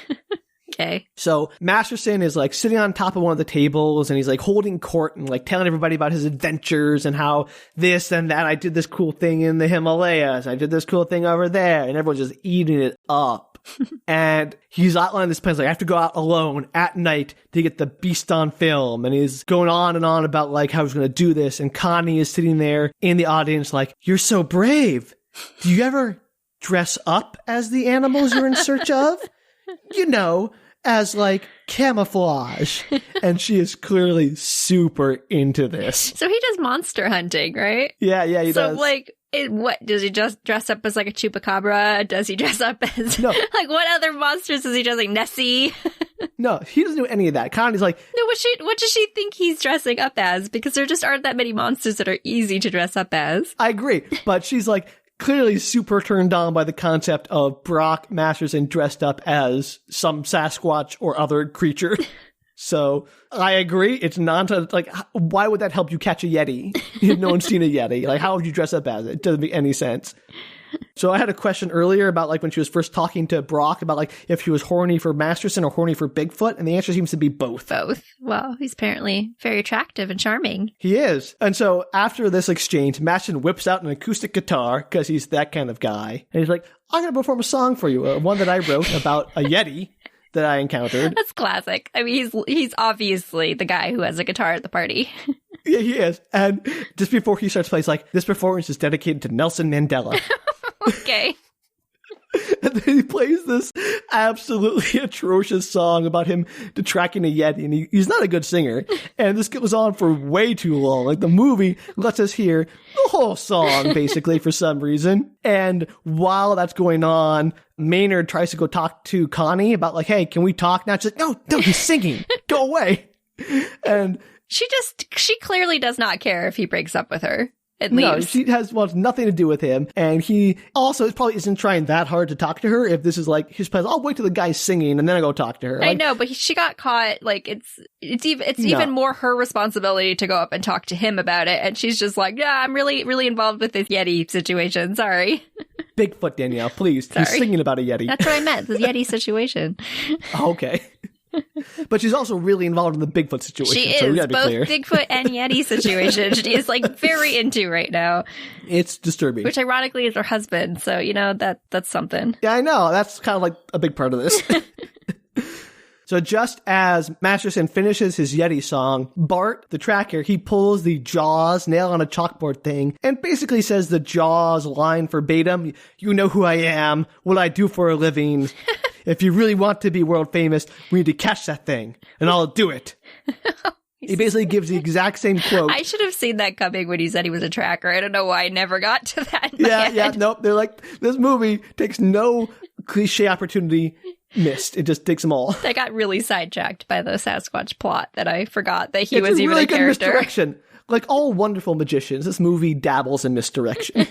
Okay. So Masterson is like sitting on top of one of the tables and he's like holding court and like telling everybody about his adventures and how this and that. I did this cool thing in the Himalayas. I did this cool thing over there. And everyone's just eating it up. And he's outlining this plan. Like, I have to go out alone at night to get the beast on film. And he's going on and on about like how he's going to do this. And Connie is sitting there in the audience like, you're so brave. Do you ever dress up as the animals you're in search of? You know, as like camouflage. And she is clearly super into this. So he does monster hunting, right? Yeah, he does. So like, what does he just dress up as like a chupacabra? Does he dress up as no. Like what other monsters does he dress like Nessie? No, he doesn't do any of that. Connie's like, no, what does she think he's dressing up as? Because there just aren't that many monsters that are easy to dress up as. I agree, but she's like clearly super turned on by the concept of Brock Masterson dressed up as some Sasquatch or other creature. So I agree. It's nonsense. Like, why would that help you catch a Yeti if no one's seen a Yeti? Like, how would you dress up as it? It doesn't make any sense. So I had a question earlier about like when she was first talking to Brock about like if she was horny for Masterson or horny for Bigfoot, and the answer seems to be both. Both. Well, he's apparently very attractive and charming. He is. And so after this exchange, Masterson whips out an acoustic guitar because he's that kind of guy. And he's like, I'm going to perform a song for you, one that I wrote about a Yeti that I encountered. That's classic. I mean, he's obviously the guy who has a guitar at the party. Yeah, he is. And just before he starts playing, he's like, this performance is dedicated to Nelson Mandela. Okay. And then he plays this absolutely atrocious song about him tracking a Yeti, and he's not a good singer. And this goes on for way too long. Like, the movie lets us hear the whole song, basically, for some reason. And while that's going on, Maynard tries to go talk to Connie about, like, hey, can we talk now? She's like, no, he's singing. Go away. And she clearly does not care if he breaks up with her. No, she wants nothing to do with him. And he also probably isn't trying that hard to talk to her. If this is like his plan, I'll wait till the guy's singing and then I'll go talk to her. I know, but she got caught. Like, it's even more her responsibility to go up and talk to him about it. And she's just like, yeah, I'm really, really involved with this Yeti situation. Sorry. Bigfoot, Danielle, please. Sorry. He's singing about a Yeti. That's what I meant, the Yeti situation. Okay. But she's also really involved in the Bigfoot situation. She is, so we gotta be both clear. Bigfoot and Yeti situation. She is like very into right now. It's disturbing. Which ironically is her husband, so you know that's something. Yeah, I know. That's kind of like a big part of this. So just as Masterson finishes his Yeti song, Bart, the tracker, he pulls the Jaws nail on a chalkboard thing and basically says the Jaws line verbatim, you know who I am, what I do for a living. If you really want to be world famous, we need to catch that thing, and I'll do it. He basically gives the exact same quote. I should have seen that coming when he said he was a tracker. I don't know why I never got to that. Yeah, nope. They're like, this movie takes no cliche opportunity missed. It just takes them all. I got really sidetracked by the Sasquatch plot that I forgot that he it's was a even really a character. Good misdirection. Like all wonderful magicians, this movie dabbles in misdirection.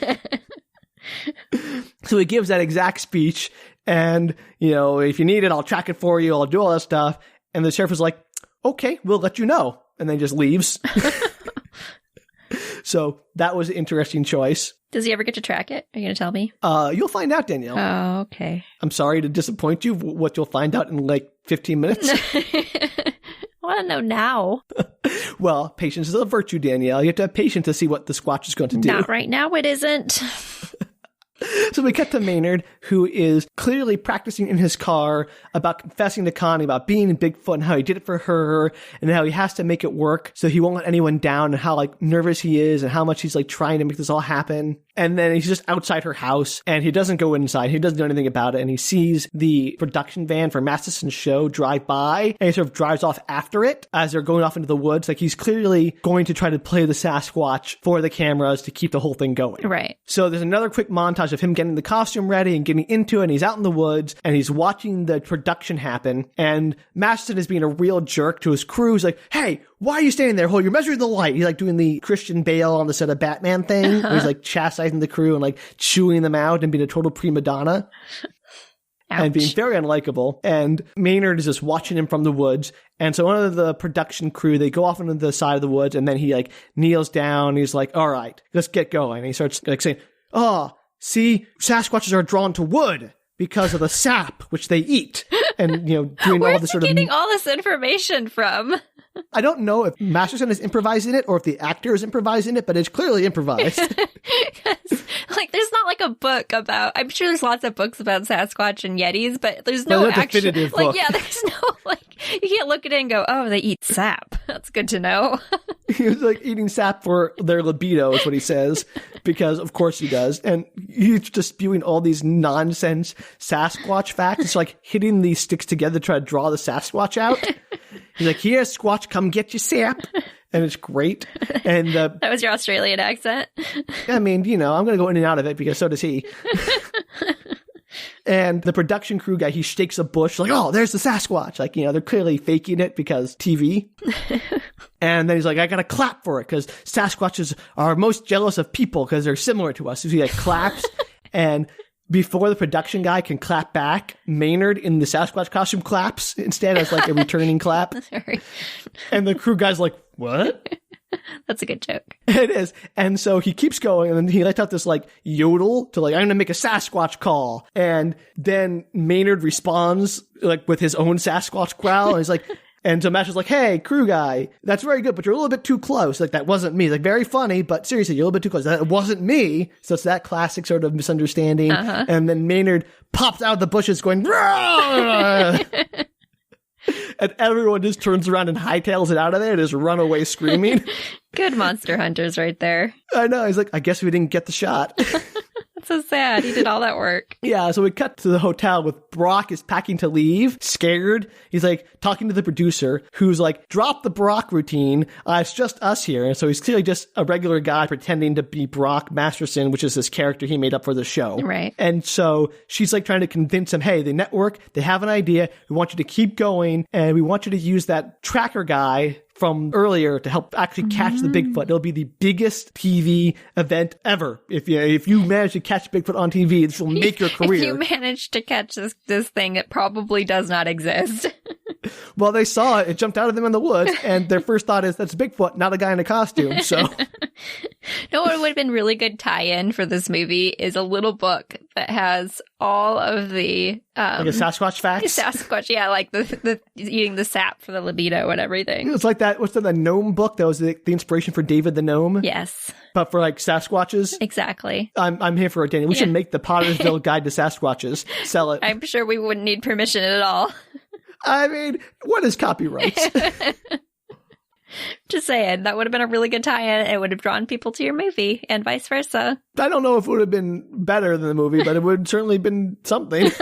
So he gives that exact speech, and, you know, if you need it, I'll track it for you, I'll do all that stuff. And the sheriff is like, okay, we'll let you know. And then just leaves. So that was an interesting choice. Does he ever get to track it? Are you going to tell me? You'll find out, Danielle. Oh, okay. I'm sorry to disappoint you. What you'll find out in like 15 minutes. I want to know now. Well, patience is a virtue, Danielle. You have to have patience to see what the Squatch is going to do. Not right now, it isn't. So we cut to Maynard, who is clearly practicing in his car about confessing to Connie about being in Bigfoot and how he did it for her and how he has to make it work so he won't let anyone down, and how like nervous he is and how much he's like trying to make this all happen. And then he's just outside her house and he doesn't go inside. He doesn't do anything about it. And he sees the production van for Masterson's show drive by, and he sort of drives off after it as they're going off into the woods. Like, he's clearly going to try to play the Sasquatch for the cameras to keep the whole thing going. Right. So there's another quick montage of him getting the costume ready and getting into it. And he's out in the woods and he's watching the production happen. And Masterson is being a real jerk to his crew. He's like, hey, why are you standing there? You're measuring the light. He's like doing the Christian Bale on the set of Batman thing. Where he's like chastising the crew and like chewing them out and being a total prima donna. Ouch. And being very unlikable. And Maynard is just watching him from the woods. And so one of the production crew, they go off into the side of the woods, and then he like kneels down. And he's like, all right, let's get going. And he starts like saying, oh, see, Sasquatches are drawn to wood because of the sap which they eat. and, doing Where's all this he sort of... getting all this information from? I don't know if Masterson is improvising it or if the actor is improvising it, but it's clearly improvised. There's not a book about, I'm sure there's lots of books about Sasquatch and Yetis, but there's no actual, definitive book. there's no, you can't look at it and go, oh, they eat sap. That's good to know. He was eating sap for their libido is what he says, because of course he does. And he's just spewing all these nonsense Sasquatch facts. It's hitting these sticks together to try to draw the Sasquatch out. He's like, here, Squatch, come get your sap. And it's great. And that was your Australian accent. I mean, I'm going to go in and out of it because so does he. And the production crew guy, he shakes a bush oh, there's the Sasquatch. They're clearly faking it because TV. And then he's like, I got to clap for it because Sasquatches are most jealous of people because they're similar to us. So he claps. And before the production guy can clap back, Maynard in the Sasquatch costume claps instead as a returning clap. Sorry. And the crew guy's like, what? That's a good joke. It is. And so he keeps going, and then he lets out this yodel to I'm going to make a Sasquatch call. And then Maynard responds with his own Sasquatch growl. And he's like, and so Mash is like, hey, crew guy, that's very good, but you're a little bit too close. That wasn't me. Very funny, but seriously, you're a little bit too close. That wasn't me. So it's that classic sort of misunderstanding. Uh-huh. And then Maynard pops out of the bushes going, Rah! And everyone just turns around and hightails it out of there and just run away screaming. Good monster hunters right there. I know. He's like, I guess we didn't get the shot. That's so sad. He did all that work. Yeah, so we cut to the hotel with Brock is packing to leave, scared. He's talking to the producer who's drop the Brock routine. It's just us here. And so he's clearly just a regular guy pretending to be Brock Masterson, which is this character he made up for the show. Right. And so she's trying to convince him, hey, the network, they have an idea. We want you to keep going. And we want you to use that tracker guy from earlier to help actually catch the Bigfoot. It'll be the biggest TV event ever. If you manage to catch Bigfoot on TV, this will make your career. If you manage to catch this thing, it probably does not exist. Well, they saw it. It jumped out of them in the woods, and their first thought is, that's Bigfoot, not a guy in a costume. So, no, what would have been really good tie-in for this movie is a little book that has all of the a Sasquatch facts. Sasquatch, yeah, the eating the sap for the libido and everything. It's that. What's the gnome book that was the inspiration for David the Gnome? Yes, but for Sasquatches. Exactly. I'm here for it, Danny. We should make the Pottersville Guide to Sasquatches. Sell it. I'm sure we wouldn't need permission at all. I mean, what is copyright? Just saying, that would have been a really good tie-in. It would have drawn people to your movie, and vice versa. I don't know if it would have been better than the movie, but it would certainly have been something.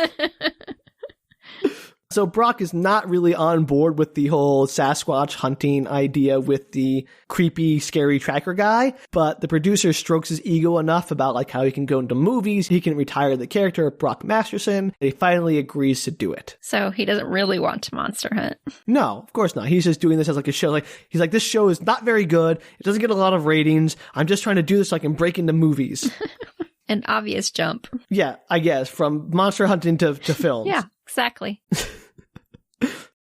So Brock is not really on board with the whole Sasquatch hunting idea with the creepy, scary tracker guy, but the producer strokes his ego enough about how he can go into movies, he can retire the character of Brock Masterson, and he finally agrees to do it. So he doesn't really want to monster hunt. No, of course not. He's just doing this as a show. He's this show is not very good. It doesn't get a lot of ratings. I'm just trying to do this so I can break into movies. An obvious jump. Yeah, I guess, from monster hunting to films. Yeah, exactly.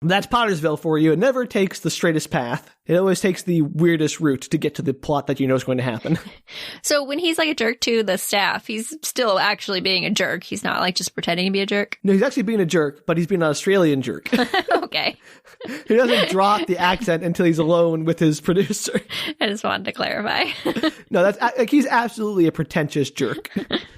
That's Pottersville for you. It never takes the straightest path. It always takes the weirdest route to get to the plot that you know is going to happen. So when he's a jerk to the staff, he's still actually being a jerk. He's not just pretending to be a jerk. No, he's actually being a jerk, but he's being an Australian jerk. Okay. He doesn't drop the accent until he's alone with his producer. I just wanted to clarify. No, that's he's absolutely a pretentious jerk.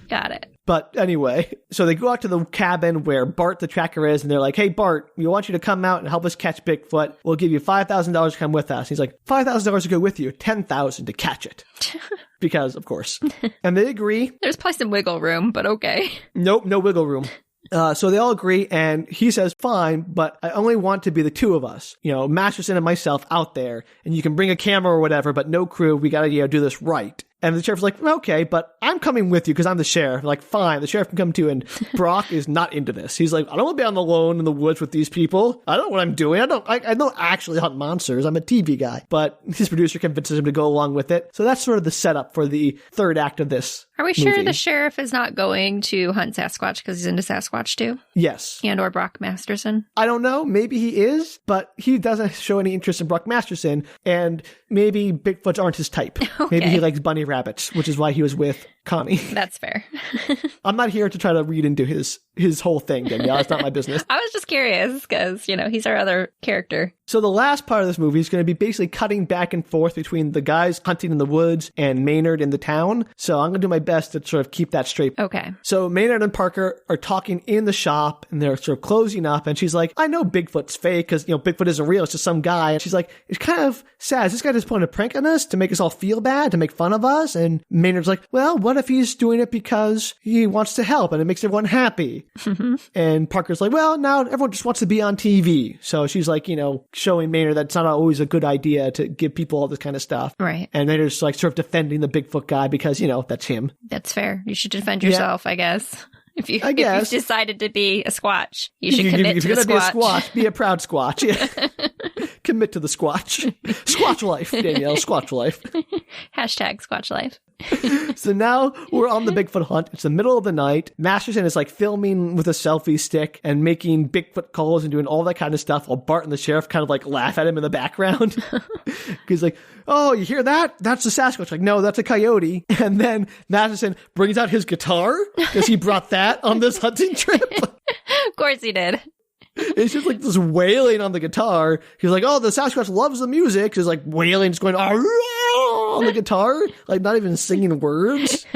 Got it. But anyway, so they go out to the cabin where Bart the tracker is, and they're like, hey, Bart, we want you to come out and help us catch Bigfoot. We'll give you $5,000 to come with us. He's like, $5,000 to go with you, $10,000 to catch it. Because, of course. And they agree. There's probably some wiggle room, but okay. Nope, no wiggle room. So they all agree, and he says, fine, but I only want to be the two of us, Masterson and myself out there, and you can bring a camera or whatever, but no crew. We got to do this right. And the sheriff's like, okay, but I'm coming with you because I'm the sheriff. Like, fine, the sheriff can come too. And Brock is not into this. He's like, I don't want to be on the lone in the woods with these people. I don't know what I'm doing. I don't actually hunt monsters. I'm a TV guy. But his producer convinces him to go along with it. So that's sort of the setup for the third act of this Are we sure movie. the sheriff is not going to hunt Sasquatch because he's into Sasquatch too? Yes. And or Brock Masterson? I don't know. Maybe he is, but he doesn't show any interest in Brock Masterson. And maybe Bigfoots aren't his type. Okay. Maybe he likes bunny rabbits, which is why he was with Connie. That's fair. I'm not here to try to read into his whole thing, Danielle. It's not my business. I was just curious because, he's our other character. So the last part of this movie is going to be basically cutting back and forth between the guys hunting in the woods and Maynard in the town. So I'm going to do my best to sort of keep that straight. Okay. So Maynard and Parker are talking in the shop and they're sort of closing up. And she's like, I know Bigfoot's fake because, Bigfoot isn't real. It's just some guy. And she's like, it's kind of sad. Is this guy just pulling a prank on us to make us all feel bad, to make fun of us? And Maynard's like, well, what if he's doing it because he wants to help and it makes everyone happy? And Parker's like, well, now everyone just wants to be on TV. So she's like, showing Maynard that it's not always a good idea to give people all this kind of stuff. Right. And Maynard's like sort of defending the Bigfoot guy because, that's him. That's fair. You should defend yourself, I guess. If you've decided to be a Squatch, you should commit to the Squatch. If you're going to be a Squatch, be a proud Squatch. Yeah. Commit to the Squatch. Squatch life, Danielle. Squatch life. Hashtag Squatch life. So now we're on the Bigfoot hunt. It's the middle of the night. Masterson is like filming with a selfie stick and making Bigfoot calls and doing all that kind of stuff while Bart and the sheriff kind of like laugh at him in the background. He's like, oh, you hear that? That's the Sasquatch. Like, no, that's a coyote. And then Masterson brings out his guitar because he brought that on this hunting trip. Of course he did. It's just like this wailing on the guitar. He's like, oh, the Sasquatch loves the music. He's like wailing, just going on the guitar, like not even singing words.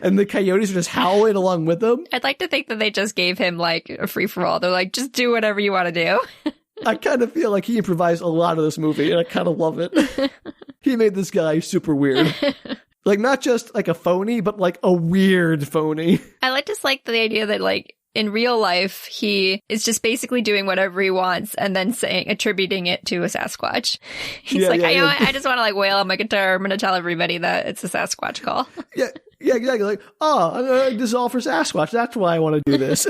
And the coyotes are just howling along with him. I'd like to think that they just gave him like a free-for-all. They're like, just do whatever you want to do. I kind of feel like he improvised a lot of this movie, and I kind of love it. He made this guy super weird. Like, not just like a phony, but like a weird phony. I just like the idea that like, in real life, he is just basically doing whatever he wants and then attributing it to a Sasquatch. He's I just want to like wail on my guitar. I'm going to tell everybody that it's a Sasquatch call. Yeah, exactly. Like, this is all for Sasquatch. That's why I want to do this.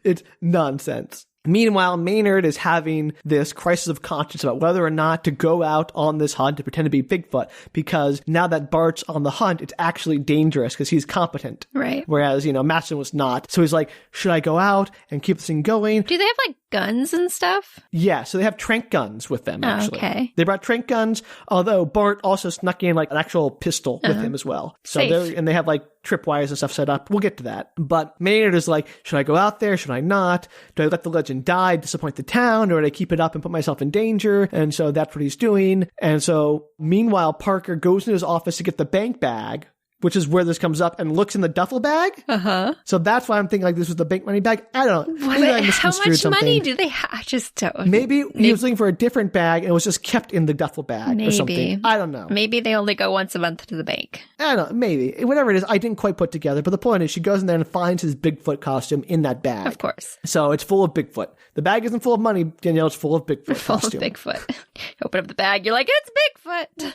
It's nonsense. Meanwhile, Maynard is having this crisis of conscience about whether or not to go out on this hunt to pretend to be Bigfoot, because now that Bart's on the hunt, it's actually dangerous because he's competent. Right. Whereas, Matson was not. So he's like, should I go out and keep this thing going? Do they have like guns and stuff? Yeah, so they have tranq guns with them, actually. Okay. They brought tranq guns, although Bart also snuck in like an actual pistol with him as well. So and they have like tripwires and stuff set up. We'll get to that. But Maynard is like, should I go out there? Should I not? Do I let the legend die, disappoint the town, or do I keep it up and put myself in danger? And so that's what he's doing. And so meanwhile, Parker goes into his office to get the bank bag, which is where this comes up, and looks in the duffel bag. Uh-huh. So that's why I'm thinking like this was the bank money bag. I don't know. Maybe I misconstrued how much something. money do they have? I just don't. Maybe he was looking for a different bag and it was just kept in the duffel bag or something. I don't know. Maybe they only go once a month to the bank. I don't know. Maybe. Whatever it is, I didn't quite put together. But the point is, she goes in there and finds his Bigfoot costume in that bag. Of course. So it's full of Bigfoot. The bag isn't full of money, Danielle. It's full of Bigfoot costume. Full of Bigfoot. Open up the bag. You're like, it's Bigfoot.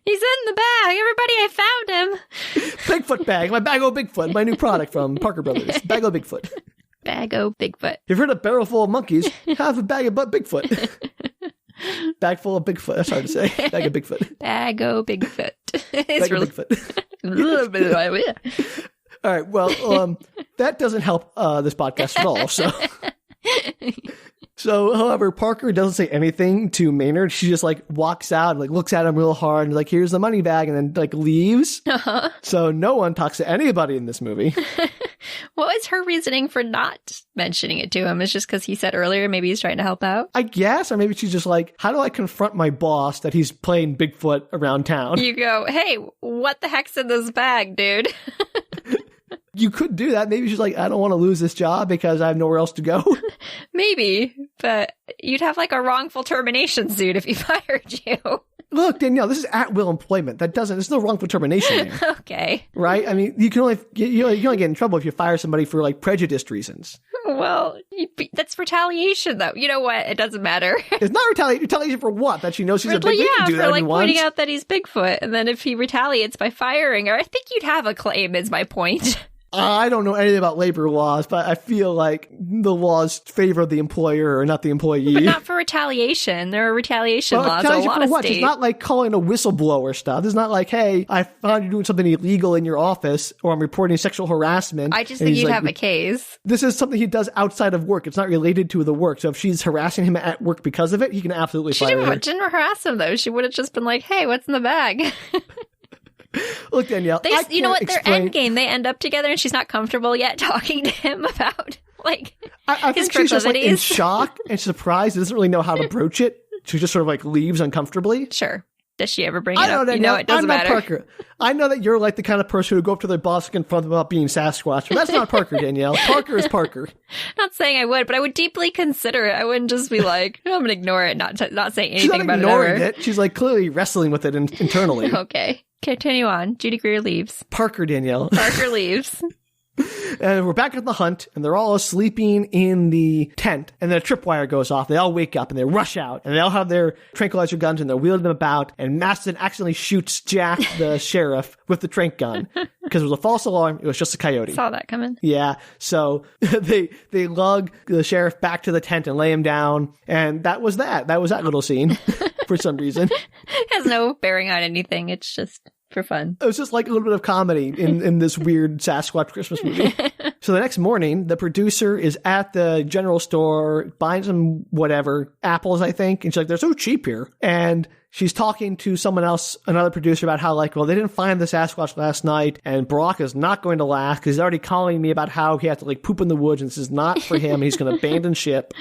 He's in the bag. Everybody, I found him. Bigfoot bag. My Bag-O Bigfoot. My new product from Parker Brothers. Bag-O Bigfoot. Bag-O Bigfoot. You've heard a barrel full of monkeys. Have a bag of Bigfoot. Bag full of Bigfoot. That's hard to say. Bag of Bigfoot. Bag-O Bigfoot. Bag of Bigfoot. All right. Well, that doesn't help this podcast at all. So, however, Parker doesn't say anything to Maynard. She just like walks out and like looks at him real hard and like, here's the money bag, and then like leaves. Uh-huh. So no one talks to anybody in this movie. What was her reasoning for not mentioning it to him? It's just because he said earlier maybe he's trying to help out? I guess. Or maybe she's just like, how do I confront my boss that he's playing Bigfoot around town? You go, hey, what the heck's in this bag, dude? You could do that. Maybe she's like, I don't want to lose this job because I have nowhere else to go. Maybe, but you'd have like a wrongful termination suit if he fired you. Look, Danielle, this is at-will employment. There's no wrongful termination there. Okay. Right? I mean, you can only get in trouble if you fire somebody for like prejudiced reasons. Well, that's retaliation, though. You know what? It doesn't matter. It's not retaliation. Retaliation for what? That she knows she's a Bigfoot? Yeah, do for that like pointing out that he's Bigfoot. And then if he retaliates by firing her, I think you'd have a claim, is my point. I don't know anything about labor laws, but I feel like the laws favor the employer or not the employee. But not for retaliation. There are retaliation laws in a lot of states. It's not like calling a whistleblower stuff. It's not like, hey, I found you doing something illegal in your office, or I'm reporting sexual harassment. I just think you'd have a case. This is something he does outside of work. It's not related to the work. So if she's harassing him at work because of it, he can absolutely fire her. She didn't harass him, though. She would have just been like, hey, what's in the bag? Look, Danielle, you know what? Their end game, they end up together and she's not comfortable yet talking to him about, like, I his think she's just like in proclivities. shock and surprised. Doesn't really know how to broach it. She just sort of like leaves uncomfortably. Sure. Does she ever bring it I know up? that You know, it doesn't I'm not matter. Parker. I know that you're like the kind of person who would go up to their boss and confront them about being Sasquatch, but that's not Parker, Danielle. Parker is Parker. Not saying I would, but I would deeply consider it. I wouldn't just be like, I'm going to ignore it, not say She's anything not about it ignoring ever. it. She's like clearly wrestling with it internally. Okay. Continue on. Judy Greer leaves. Parker, Danielle. Parker leaves. And we're back at the hunt, and they're all sleeping in the tent, and then a tripwire goes off. They all wake up, and they rush out, and they all have their tranquilizer guns, and they're wheeling them about, and Maston accidentally shoots Jack, the sheriff, with the tranq gun. Because it was a false alarm. It was just a coyote. Saw that coming. Yeah, so they lug the sheriff back to the tent and lay him down, and that was that. That was that little scene, for some reason. It has no bearing on anything. It's just for fun. It was just like a little bit of comedy in this weird Sasquatch Christmas movie. So the next morning, the producer is at the general store buying some whatever, apples, I think. And she's like, they're so cheap here. And she's talking to someone else, another producer, about how like, well, they didn't find the Sasquatch last night. And Brock is not going to last because he's already calling me about how he has to like poop in the woods. And this is not for him. He's going to abandon ship.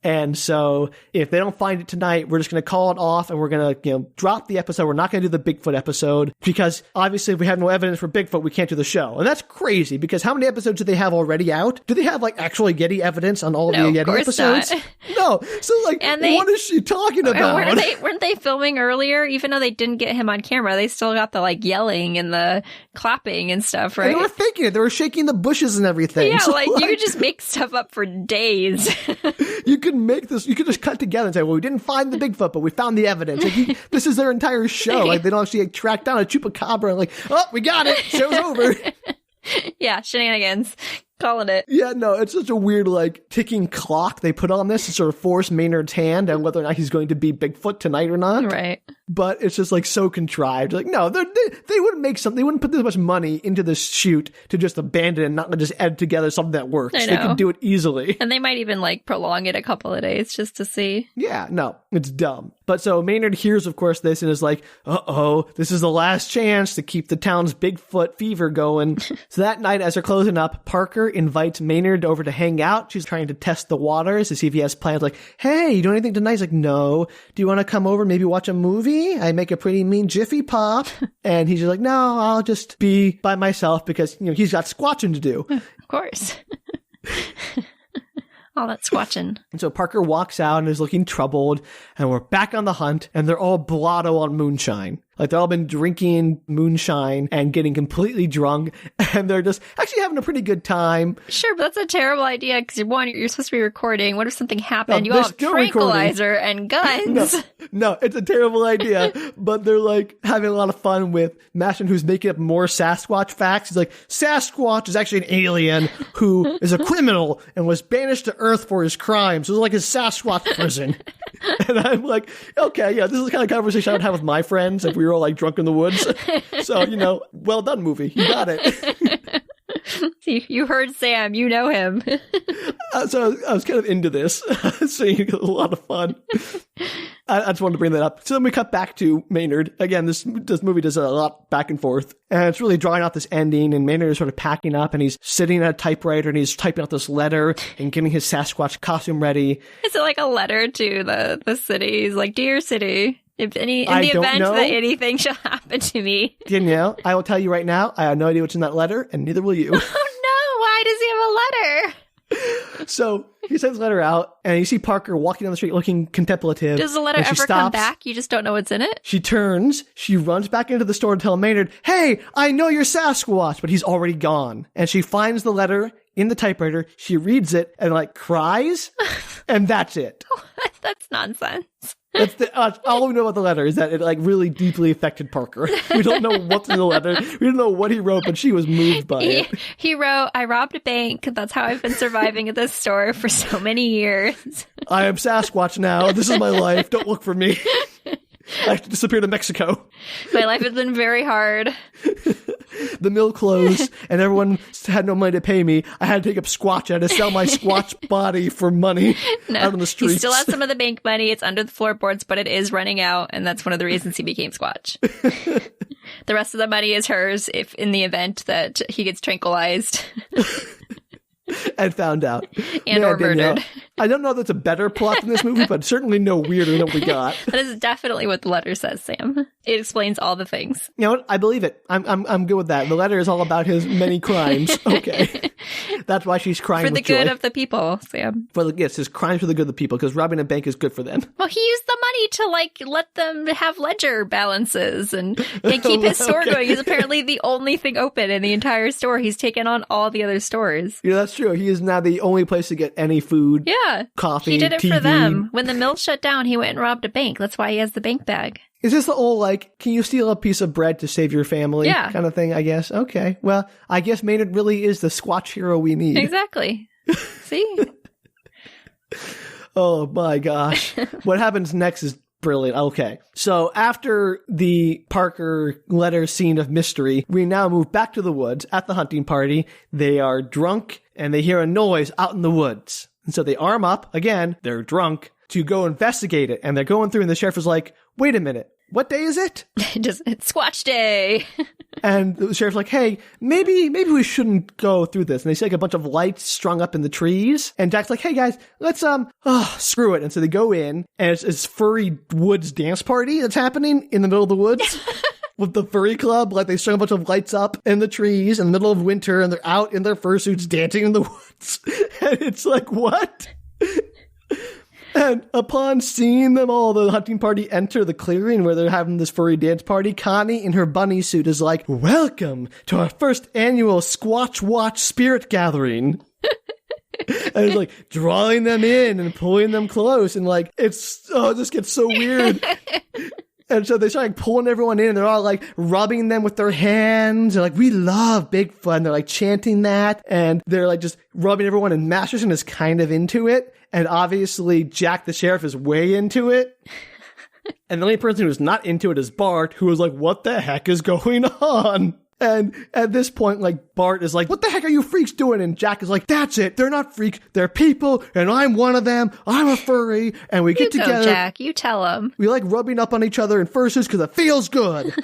And so if they don't find it tonight, we're just going to call it off and we're going to, drop the episode. We're not going to do the Bigfoot episode because obviously if we have no evidence for Bigfoot, we can't do the show. And that's crazy because how many episodes do they have already out? Do they have like actual Yeti evidence on all No, of the of Yeti course episodes? not. No. So like, And what is she talking about? Weren't they filming earlier? Even though they didn't get him on camera, they still got the like yelling and the clapping and stuff, right? And they were faking it. They were shaking the bushes and everything. Yeah, So, like you could just make stuff up for days. you could make this, you could just cut together and say, well, we didn't find the Bigfoot, but we found the evidence. Like, this is their entire show. Like, they don't actually like, track down a chupacabra and like, oh, we got it. Show's over. Yeah, shenanigans. Calling it. Yeah, no, it's such a weird, like, ticking clock they put on this to sort of force Maynard's hand on whether or not he's going to be Bigfoot tonight or not. Right. But it's just, like, so contrived. Like, no, they wouldn't make something, they wouldn't put this much money into this shoot to just abandon and not just add together something that works. I They know. could do it easily. And they might even like prolong it a couple of days just to see. Yeah, no, it's dumb. But so Maynard hears, of course, this and is like, uh-oh, this is the last chance to keep the town's Bigfoot fever going. So that night, as they're closing up, Parker invites Maynard over to hang out. She's trying to test the waters to see if he has plans. Like, hey, you doing anything tonight? He's like, no. Do you want to come over and maybe watch a movie? I make a pretty mean Jiffy Pop. And he's just like, no, I'll just be by myself because, he's got squatching to do. Of course. All that squatching. And so Parker walks out and is looking troubled, and we're back on the hunt, and they're all blotto on moonshine. Like, they've all been drinking moonshine and getting completely drunk, and they're just actually having a pretty good time. Sure, but that's a terrible idea because you're supposed to be recording. What if something happened? No, You they're all have still recording. tranquilizer and guns. No, it's a terrible idea, but they're like having a lot of fun with Maston, who's making up more Sasquatch facts. He's like, Sasquatch is actually an alien who is a criminal and was banished to Earth for his crimes. So it's like a Sasquatch prison. And I'm like, okay, yeah, this is the kind of conversation I would have with my friends if we were all like drunk in the woods. So, well done, movie. You got it. You heard Sam. You know him. So I was kind of into this, seeing a lot of fun. I just wanted to bring that up. So then we cut back to Maynard. Again, this movie does a lot back and forth. And it's really drawing out this ending. And Maynard is sort of packing up. And he's sitting at a typewriter. And he's typing out this letter and getting his Sasquatch costume ready. Is it like a letter to the city? He's like, dear city, in the I don't event know. that anything shall happen to me. Danielle, I will tell you right now, I have no idea what's in that letter. And neither will you. Oh no, why does he have a letter? So he sends the letter out. And you see Parker walking down the street looking contemplative. Does the letter and she ever come stops. back? You just don't know what's in it? She turns, she runs back into the store to tell Maynard, hey, I know you're Sasquatch, but he's already gone. And she finds the letter in the typewriter, she reads it and like cries, and that's it. That's nonsense. That's all we know about the letter is that it like really deeply affected Parker. We don't know what's in the letter. We don't know what he wrote, but she was moved by it. He wrote, I robbed a bank. That's how I've been surviving at this store for so many years. I am Sasquatch now. This is my life. Don't look for me. I have to disappear to Mexico. My life has been very hard. The mill closed and everyone had no money to pay me. I had to take up Squatch. I had to sell my Squatch body for money out on the streets. He still has some of the bank money. It's under the floorboards, but it is running out. And that's one of the reasons he became Squatch. The rest of the money is hers if in the event that he gets tranquilized. And found out. And or murdered. I don't know if that's a better plot than this movie, but certainly no weirder than what we got. That is definitely what the letter says, Sam. It explains all the things. You know what? I believe it. I'm good with that. The letter is all about his many crimes. Okay. That's why she's crying for the with joy. good of the people, Sam. Yes, his crimes for the good of the people, because robbing a bank is good for them. Well, he used the money to, let them have ledger balances and keep his store going. He's apparently the only thing open in the entire store. He's taken on all the other stores. Yeah, that's true. He is now the only place to get any food, coffee, he did it TV. for them. When the mill shut down, he went and robbed a bank. That's why he has the bank bag. Is this the old, can you steal a piece of bread to save your family kind of thing, I guess? Okay. Well, I guess Maynard really is the Squatch hero we need. Exactly. See? Oh, my gosh. What happens next is brilliant. Okay. So after the Parker letter scene of mystery, we now move back to the woods at the hunting party. They are drunk and they hear a noise out in the woods. And so they arm up, again, they're drunk, to go investigate it. And they're going through and the sheriff is like, wait a minute, what day is it? It's Squatch Day. And the sheriff's like, hey, maybe we shouldn't go through this. And they see a bunch of lights strung up in the trees. And Jack's like, hey guys, let's, screw it. And so they go in and it's this furry woods dance party that's happening in the middle of the woods. With the furry club, they strung a bunch of lights up in the trees in the middle of winter, and they're out in their fursuits dancing in the woods. And it's like, what? And upon seeing them all, the hunting party enter the clearing where they're having this furry dance party. Connie, in her bunny suit, is like, welcome to our first annual Squatch Watch spirit gathering. And it's like drawing them in and pulling them close. And it just gets so weird. And so they start pulling everyone in and they're all rubbing them with their hands. They're like, we love Bigfoot. And they're chanting that. And they're just rubbing everyone. And Masterson is kind of into it. And obviously Jack the sheriff is way into it. And the only person who's not into it is Bart, who is like, what the heck is going on? And at this point, Bart is like, what the heck are you freaks doing? And Jack is like, that's it. They're not freaks. They're people. And I'm one of them. I'm a furry. And we get together. Jack, you tell them. We like rubbing up on each other in fursuits because it feels good.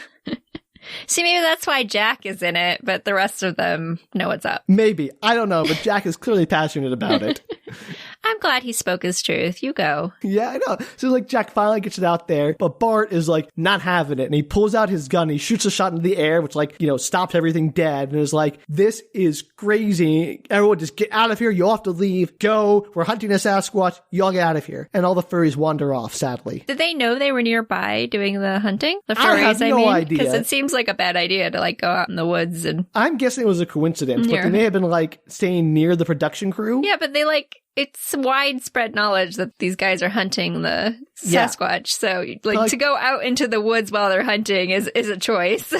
See, maybe that's why Jack is in it, but the rest of them know what's up. Maybe. I don't know, but Jack is clearly passionate about it. I'm glad he spoke his truth. You go. Yeah, I know. So Jack finally gets it out there, but Bart is not having it. And he pulls out his gun. And he shoots a shot into the air, which stops everything dead. And is like, this is crazy. Everyone just get out of here. You all have to leave. Go. We're hunting a Sasquatch. You all get out of here. And all the furries wander off, sadly. Did they know they were nearby doing the hunting? The furries, I have no idea. Because it seems like a bad idea to go out in the woods. And I'm guessing it was a coincidence, but they may have been staying near the production crew. Yeah, but they it's widespread knowledge that these guys are hunting the Sasquatch. So to go out into the woods while they're hunting is a choice.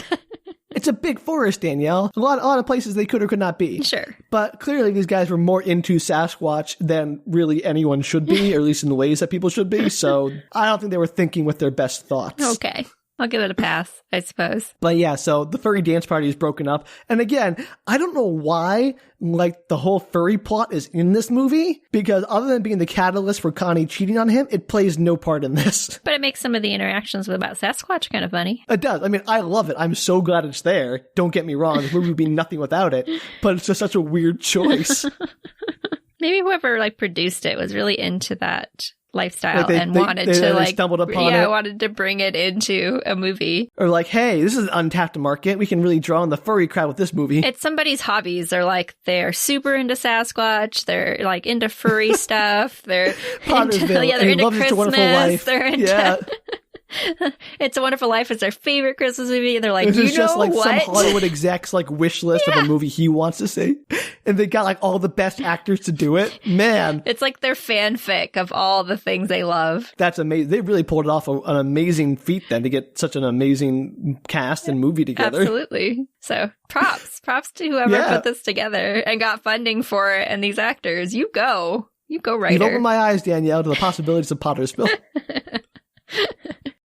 It's a big forest, Danielle. A lot of places they could or could not be. Sure. But clearly these guys were more into Sasquatch than really anyone should be, or at least in the ways that people should be. So I don't think they were thinking with their best thoughts. Okay. I'll give it a pass, I suppose. But yeah, so the furry dance party is broken up. And again, I don't know why, the whole furry plot is in this movie, because other than being the catalyst for Connie cheating on him, it plays no part in this. But it makes some of the interactions about Sasquatch kind of funny. It does. I mean, I love it. I'm so glad it's there. Don't get me wrong. This movie would be nothing without it. But it's just such a weird choice. Maybe whoever produced it was really into that lifestyle and wanted to stumbled upon it. wanted to bring it into a movie. Or hey, this is an untapped market. We can really draw on the furry crowd with this movie. It's somebody's hobbies. They're super into Sasquatch. They're into furry stuff. They're Pottersville. They're into Christmas. It's a Wonderful Life. They're into It's a Wonderful Life is their favorite Christmas movie. And they're like, this is just what? Some Hollywood exec's wish list of a movie he wants to see. And they got all the best actors to do it. Man. It's their fanfic of all the things they love. That's amazing. They really pulled off an amazing feat then to get such an amazing cast and movie together. Absolutely. So props to whoever put this together and got funding for it. And these actors, you go writer. You've opened my eyes, Danielle, to the possibilities of Pottersville.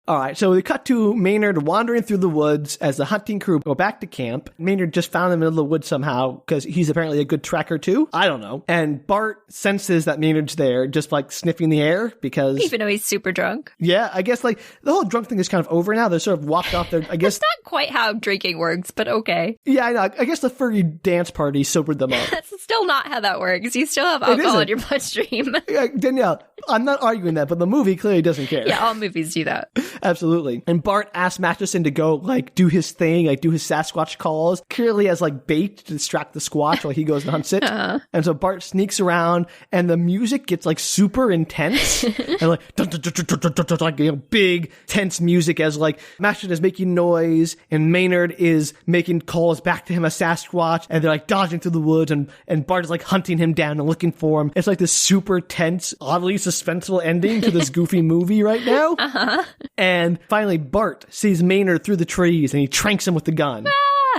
All right, so we cut to Maynard wandering through the woods as the hunting crew go back to camp. Maynard just found them in the middle of the woods somehow because he's apparently a good tracker too. I don't know. And Bart senses that Maynard's there, just like sniffing the air because... Even though he's super drunk. Yeah, I guess like the whole drunk thing is kind of over now. They're sort of walked off their... I guess... That's not quite how drinking works, but okay. Yeah, I know. I guess the furry dance party sobered them up. That's still not how that works. You still have alcohol in your bloodstream. Danielle, I'm not arguing that, but the movie clearly doesn't care. Yeah, all movies do that. Absolutely. And Bart asks Masterson to go, like, do his thing, like, do his Sasquatch calls, clearly as, like, bait to distract the Squatch while he goes and hunts it. And so Bart sneaks around, and the music gets, like, super intense. And, like, like, you know, big, tense music as, like, Masterson is making noise, and Maynard is making calls back to him as Sasquatch, and they're, like, dodging through the woods, and Bart is, like, hunting him down and looking for him. It's, like, this super tense, oddly suspenseful ending to this goofy movie right now. And finally, Bart sees Maynard through the trees, and he tranks him with the gun.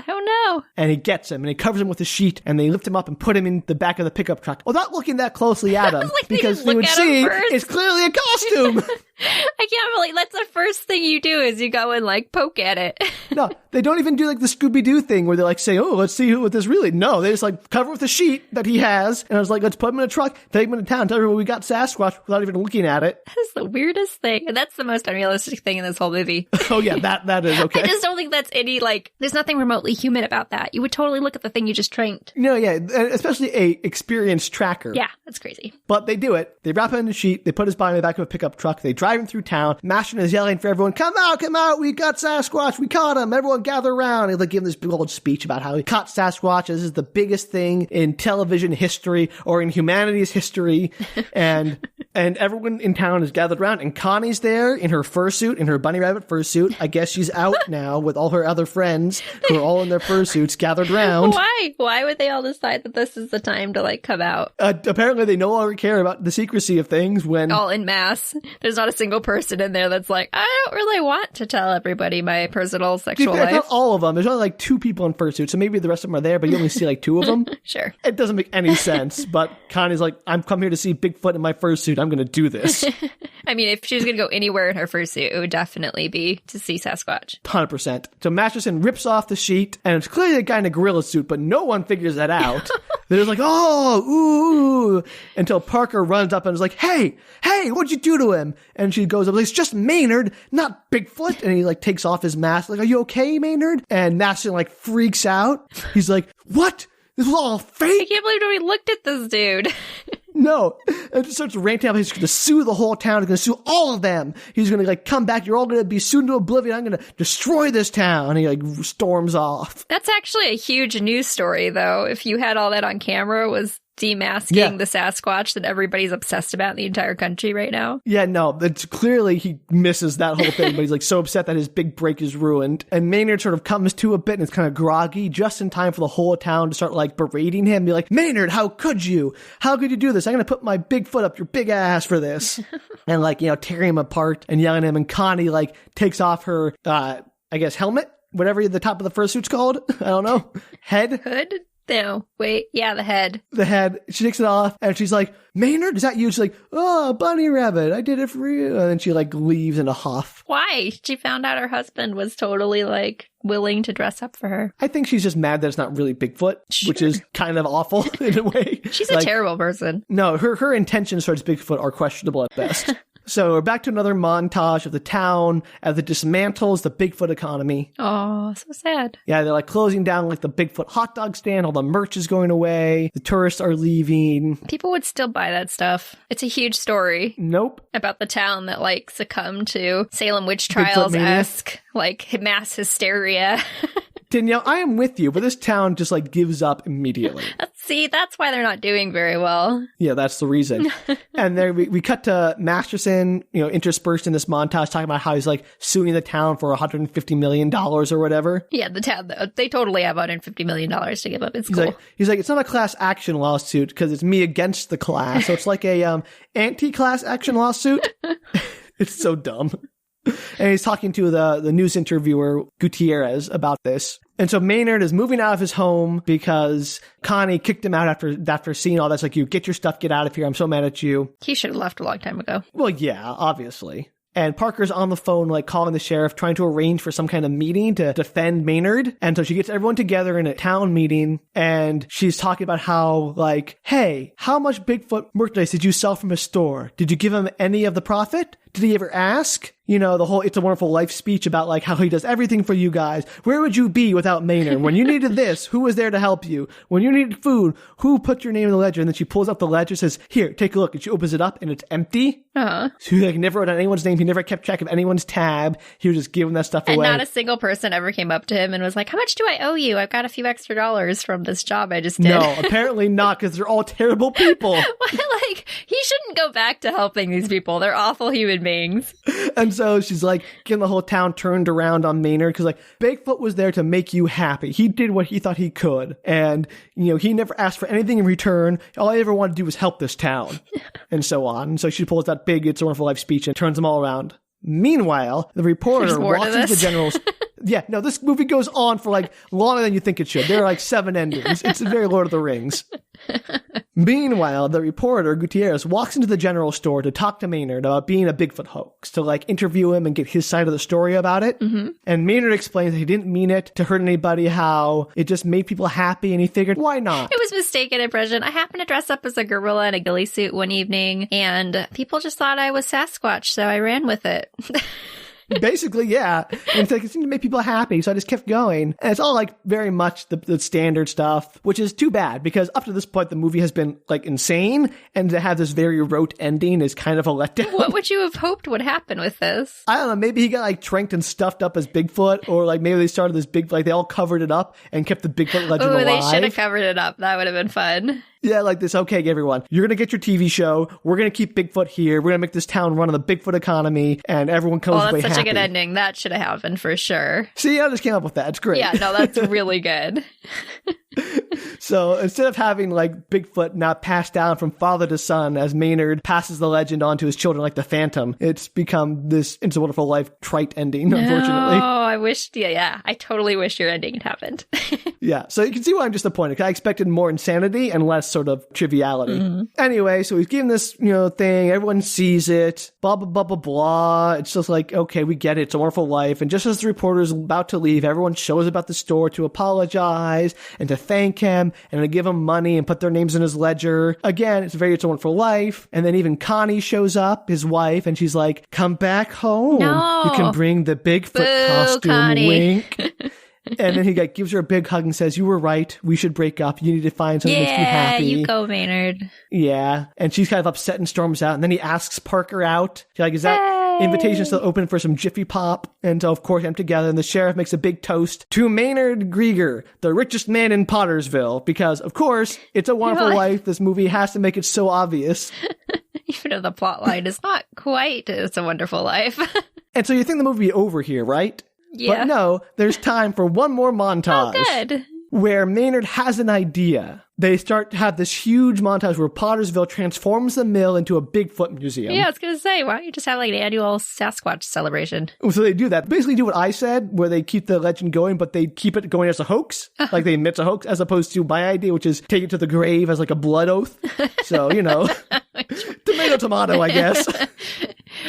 Oh no. And he gets him, and he covers him with a sheet, and they lift him up and put him in the back of the pickup truck. Well, not looking that closely at him, like because they would see it's clearly a costume. I can't believe that's the first thing you do is you go and like poke at it. No, they don't even do like the Scooby-Doo thing where they like say, oh, let's see what this really... No, they just like cover with a sheet that he has, and I was like, let's put him in a truck, take him into town, tell everyone we got Sasquatch without even looking at it. That is the weirdest thing. And that's the most unrealistic thing in this whole movie. Oh yeah, that is okay. I just don't think that's any like, there's nothing remotely human about that. You would totally look at the thing you just tranked. No, yeah, especially a experienced tracker. Yeah, that's crazy. But they do it. They wrap him in a sheet, they put his body in the back of a pickup truck, they drive him through town. Masterson is yelling for everyone, come out, we got Sasquatch, we caught him, everyone gather around. He'll like give him this big old speech about how he caught Sasquatch. This is the biggest thing in television history or in humanity's history. And everyone in town is gathered around, and Connie's there in her fursuit, in her bunny rabbit fursuit. I guess she's out now with all her other friends who are all in their fursuits gathered around. Why would they all decide that this is the time to like come out? Apparently they no longer care about the secrecy of things when... All in mass. There's not a single person in there that's like, I don't really want to tell everybody my personal sexual life. Not all of them. There's only like 2 people in fursuits, so maybe the rest of them are there, but you only see like 2 of them. Sure. It doesn't make any sense, but Connie's like, I'm come here to see Bigfoot in my fursuit. I'm going to do this. I mean, if she was going to go anywhere in her fursuit, it would definitely be to see Sasquatch. 100%. So Masterson rips off the sheet, and it's clearly a guy in a gorilla suit, but no one figures that out. They're just like, oh, ooh, until Parker runs up and is like, hey, what'd you do to him? And she goes up, like, it's just Maynard, not Bigfoot. And he like takes off his mask, like, are you okay, Maynard? And Masterson like freaks out. He's like, what? This was all fake? I can't believe nobody looked at this dude. No. And just starts ranting out. He's going to sue the whole town. He's going to sue all of them. He's going to like come back. You're all going to be sued into oblivion. I'm going to destroy this town. And he like storms off. That's actually a huge news story, though. If you had all that on camera, was demasking the Sasquatch that everybody's obsessed about in the entire country right now. Yeah, no, it's clearly he misses that whole thing, but he's like so upset that his big break is ruined. And Maynard sort of comes to a bit and is kind of groggy just in time for the whole town to start like berating him. Be like, Maynard, how could you? How could you do this? I'm going to put my big foot up your big ass for this. And like, you know, tearing him apart and yelling at him. And Connie like takes off her, I guess, helmet, whatever the top of the fursuit's called. I don't know. Hood? No, wait. Yeah, the head. The head. She takes it off and she's like, Maynard, is that you? She's like, oh, bunny rabbit, I did it for you. And then she like leaves in a huff. Why? She found out her husband was totally like willing to dress up for her. I think she's just mad that it's not really Bigfoot, which is kind of awful in a way. She's a terrible person. No, her intentions towards Bigfoot are questionable at best. So we're back to another montage of the town as it dismantles the Bigfoot economy. Oh, so sad. Yeah, they're like closing down like the Bigfoot hot dog stand. All the merch is going away. The tourists are leaving. People would still buy that stuff. It's a huge story. Nope. About the town that like succumbed to Salem witch trials-esque like mass hysteria. Danielle, I am with you, but this town just like gives up immediately. See, that's why they're not doing very well. Yeah, that's the reason. And then we cut to Masterson, you know, interspersed in this montage talking about how he's like suing the town for $150 million or whatever. Yeah, the town, they totally have $150 million to give up. It's cool. He's like, it's not a class action lawsuit because it's me against the class. So it's like a anti-class action lawsuit. It's so dumb. And he's talking to the news interviewer, Gutierrez, about this. And so Maynard is moving out of his home because Connie kicked him out after seeing all this. Like, you get your stuff, get out of here. I'm so mad at you. He should have left a long time ago. Well, yeah, obviously. And Parker's on the phone, like calling the sheriff, trying to arrange for some kind of meeting to defend Maynard. And so she gets everyone together in a town meeting, and she's talking about how, like, hey, how much Bigfoot merchandise did you sell from his store? Did you give him any of the profit? Did he ever ask? You know, the whole It's a Wonderful Life speech about, like, how he does everything for you guys. Where would you be without Maynard? When you needed this, who was there to help you? When you needed food, who put your name in the ledger? And then she pulls up the ledger, says, here, take a look. And she opens it up, and it's empty. Uh-huh. So he, like, never wrote down anyone's name. He never kept track of anyone's tab. He was just giving that stuff away. And not a single person ever came up to him and was like, how much do I owe you? I've got a few extra dollars from this job I just did. No, apparently not, because they're all terrible people. Like, he shouldn't go back to helping these people. They're awful human beings. And so she's like getting the whole town turned around on Maynard, because, like, Bigfoot was there to make you happy. He did what he thought he could. And, you know, he never asked for anything in return. All he ever wanted to do was help this town. And so on. And so she pulls that big It's a Wonderful Life speech and turns them all around. Meanwhile, the reporter walks into the general's... Yeah, no, this movie goes on for, like, longer than you think it should. There are, like, 7 endings. It's very Lord of the Rings. Meanwhile, the reporter, Gutierrez, walks into the general store to talk to Maynard about being a Bigfoot hoax, to, like, interview him and get his side of the story about it. Mm-hmm. And Maynard explains that he didn't mean it to hurt anybody, how it just made people happy, and he figured, why not? It was mistaken impression. I happened to dress up as a gorilla in a ghillie suit one evening, and people just thought I was Sasquatch, so I ran with it. Basically, yeah. And it's like, it seemed to make people happy, so I just kept going. And it's all, like, very much the standard stuff, which is too bad, because up to this point, the movie has been, like, insane, and to have this very rote ending is kind of a letdown. What would you have hoped would happen with this? I don't know, maybe he got, like, tranked and stuffed up as Bigfoot, or, like, maybe they started this big, like, they all covered it up and kept the Bigfoot legend alive. They should have covered it up. That would have been fun. Yeah, like this, okay, everyone, you're going to get your TV show. We're going to keep Bigfoot here. We're going to make this town run on the Bigfoot economy, and everyone comes away happy. That's such a good ending. That should have happened for sure. See, I just came up with that. It's great. Yeah, no, that's really good. So instead of having, like, Bigfoot not passed down from father to son as Maynard passes the legend on to his children like the Phantom, it's become this It's a Wonderful Life trite ending, unfortunately. Oh, I wish, yeah, I totally wish your ending had happened. Yeah, so you can see why I'm disappointed, because I expected more insanity and less sort of triviality. Mm-hmm. Anyway, so he's giving this, you know, thing, everyone sees it, blah, blah, blah, blah, blah. It's just like, okay, we get it, It's a Wonderful Life. And just as the reporter's about to leave, everyone shows up at the store to apologize and to thank him and to give him money and put their names in his ledger. Again, it's very It's a Wonderful Life. And then even Connie shows up, his wife, and she's like, come back home. No. You can bring the Bigfoot costume, Connie. Wink. And then he gives her a big hug and says, you were right. We should break up. You need to find something that makes you happy. Yeah, you go, Maynard. Yeah. And she's kind of upset and storms out. And then he asks Parker out. She's like, is that invitation still open for some Jiffy Pop? And so, of course, them together. And the sheriff makes a big toast to Maynard Greiger, the richest man in Pottersville. Because, of course, It's a Wonderful Life. This movie has to make it so obvious. Even though the plot line is not quite It's a Wonderful Life. And so you think the movie be over here, right? Yeah. But no, there's time for one more montage. Oh, good. Where Maynard has an idea. They start to have this huge montage where Pottersville transforms the mill into a Bigfoot museum. Yeah, I was going to say, why don't you just have like an annual Sasquatch celebration? So they do that. Basically do what I said, where they keep the legend going, but they keep it going as a hoax. Like they admit it's a hoax, as opposed to my idea, which is take it to the grave as like a blood oath. So, you know, tomato, I guess.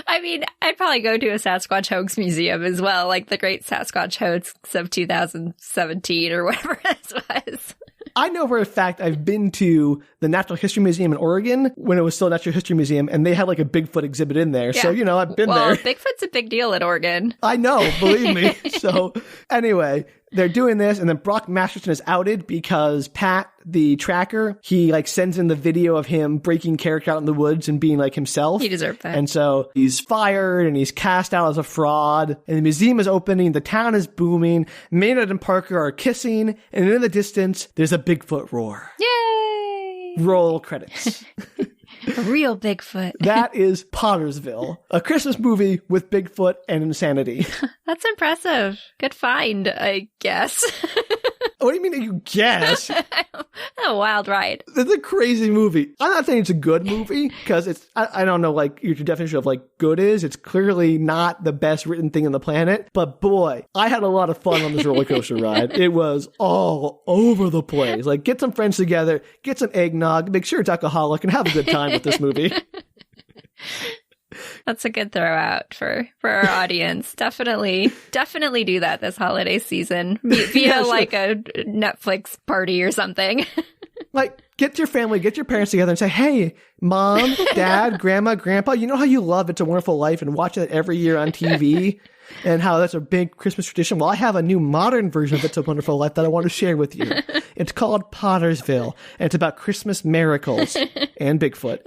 I mean, I'd probably go to a Sasquatch hoax museum as well, like the Great Sasquatch Hoax of 2017 or whatever this was. I know for a fact I've been to the Natural History Museum in Oregon when it was still a Natural History Museum, and they had like a Bigfoot exhibit in there. Yeah. So, you know, I've been there. Bigfoot's a big deal in Oregon. I know, believe me. So anyway, they're doing this, and then Brock Masterson is outed because Pat, the tracker, he like sends in the video of him breaking character out in the woods and being like himself. He deserved that. And so he's fired and he's cast out as a fraud, and the museum is opening, the town is booming, Maynard and Parker are kissing, and in the distance, there's a Bigfoot roar. Yay! Roll credits. A real Bigfoot. That is Pottersville, a Christmas movie with Bigfoot and insanity. That's impressive. Good find, I guess. What do you mean you guess? A wild ride. It's a crazy movie. I'm not saying it's a good movie, because it's, I don't know, like, your definition of, like, good is. It's clearly not the best written thing on the planet. But boy, I had a lot of fun on this roller coaster ride. It was all over the place. Like, get some friends together, get some eggnog, make sure it's alcoholic, and have a good time with this movie. That's a good throw out for our audience. Definitely do that this holiday season via like a Netflix party or something. Like, get your family, get your parents together and say, hey, mom, dad, grandma, grandpa, you know how you love It's a Wonderful Life and watch it every year on TV and how that's a big Christmas tradition? Well, I have a new modern version of It's a Wonderful Life that I want to share with you. It's called Pottersville, and it's about Christmas miracles and Bigfoot.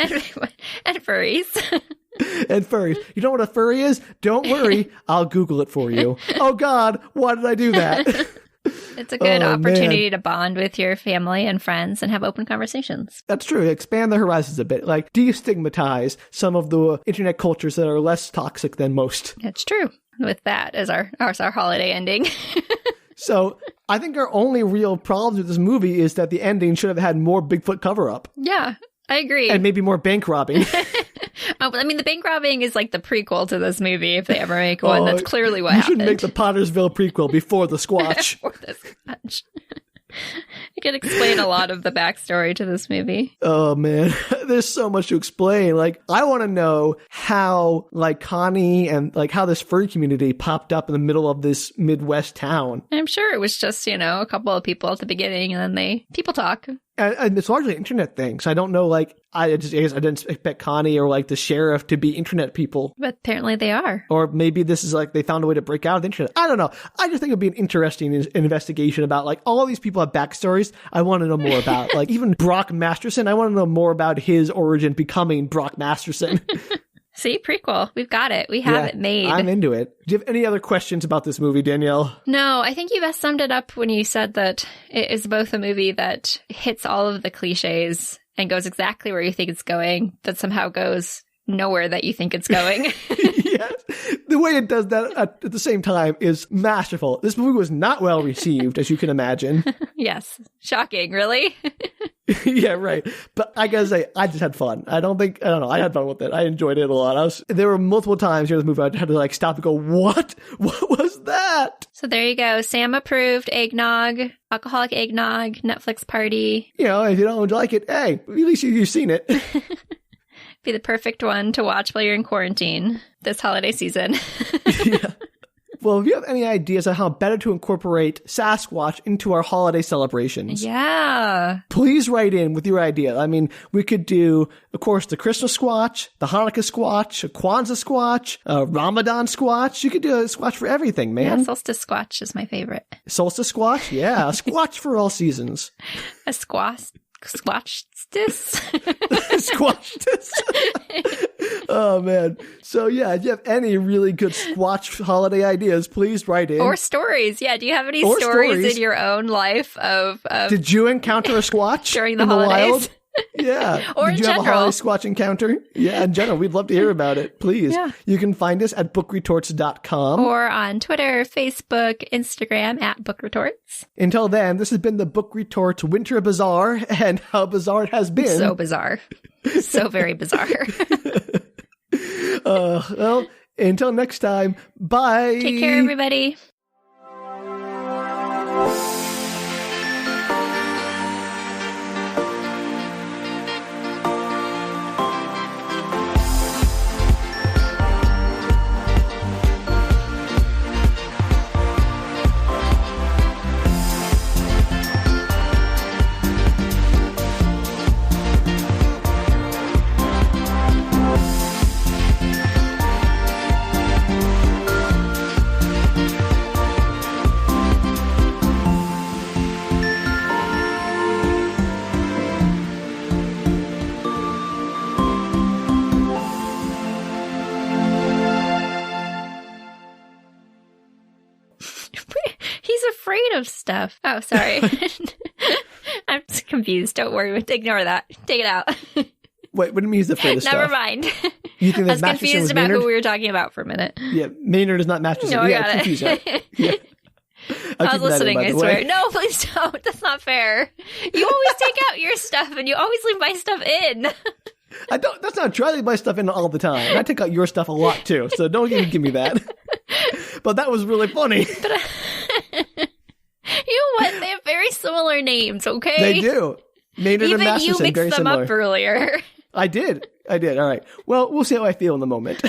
And furries. And furries. You know what a furry is? Don't worry. I'll Google it for you. Oh, God, why did I do that? It's a good opportunity to bond with your family and friends and have open conversations. That's true. Expand the horizons a bit. Like, destigmatize some of the internet cultures that are less toxic than most. It's true. With that as our holiday ending. So I think our only real problem with this movie is that the ending should have had more Bigfoot cover-up. Yeah, I agree. And maybe more bank robbing. I mean, the bank robbing is like the prequel to this movie, if they ever make one. That's clearly what happened. You should make the Pottersville prequel before the Squatch. Before the Squatch. I could explain a lot of the backstory to this movie. Oh, man. There's so much to explain. Like, I want to know how, like, Connie and, like, how this furry community popped up in the middle of this Midwest town. I'm sure it was just, a couple of people at the beginning, and then people talk. And it's largely an internet thing. So I don't know, like, I didn't expect Connie or, like, the sheriff to be internet people. But apparently they are. Or maybe this is, like, they found a way to break out of the internet. I don't know. I just think it'd be an interesting investigation about, like, all these people have backstories I want to know more about. Like, even Brock Masterson, I want to know more about his origin becoming Brock Masterson. See, prequel. We've got it. We have it made. I'm into it. Do you have any other questions about this movie, Danielle? No, I think you best summed it up when you said that it is both a movie that hits all of the cliches and goes exactly where you think it's going, but somehow goes nowhere that you think it's going. Yes. The way it does that at the same time is masterful. This movie was not well received, as you can imagine. Yes. Shocking, really? Yeah, right. But I gotta say, I just had fun. I don't know. I had fun with it. I enjoyed it a lot. There were multiple times during this movie I had to like stop and go, what? What was that? So there you go. Sam approved eggnog, alcoholic eggnog, Netflix party. If you don't like it, hey, at least you've seen it. Be the perfect one to watch while you're in quarantine this holiday season. Yeah. Well, if you have any ideas on how better to incorporate Sasquatch into our holiday celebrations, please write in with your idea. I mean, we could do, of course, the Christmas Squatch, the Hanukkah Squatch, a Kwanzaa Squatch, a Ramadan Squatch. You could do a Squatch for everything, man. Yeah, Solstice Squatch is my favorite. Solstice Squatch? Yeah, a Squatch for all seasons. A Squatch this. Squash this. Oh, man. So, yeah, if you have any really good Squatch holiday ideas, please write in. Or stories. Yeah, do you have any stories in your own life of... Did you encounter a Squatch during the holidays? Wild? Yeah. Or Did you have a holiday Squatch encounter? Yeah, in general. We'd love to hear about it. Please. Yeah. You can find us at bookretorts.com. Or on Twitter, Facebook, Instagram at bookretorts. Until then, this has been the Book Retorts Winter Bazaar, and how bizarre it has been. So bizarre. So very bizarre. Well, until next time, bye. Take care, everybody. Of stuff. Oh, sorry. I'm confused. Don't worry. Ignore that. Take it out. Wait, what do you mean he's afraid of stuff? Never mind. You think I was confused about Maynard? Who we were talking about for a minute. Yeah, Maynard is not Masterson. No, I got confused. Yeah. I was listening, I swear. No, please don't. That's not fair. You always take out your stuff and you always leave my stuff in. I don't. That's not true. I leave my stuff in all the time. And I take out your stuff a lot too. So don't even give me that. But that was really funny. You know what? They have very similar names, okay? They do. Maynard and Masterson, you mixed very them similar. up earlier. I did. All right. Well, we'll see how I feel in the moment.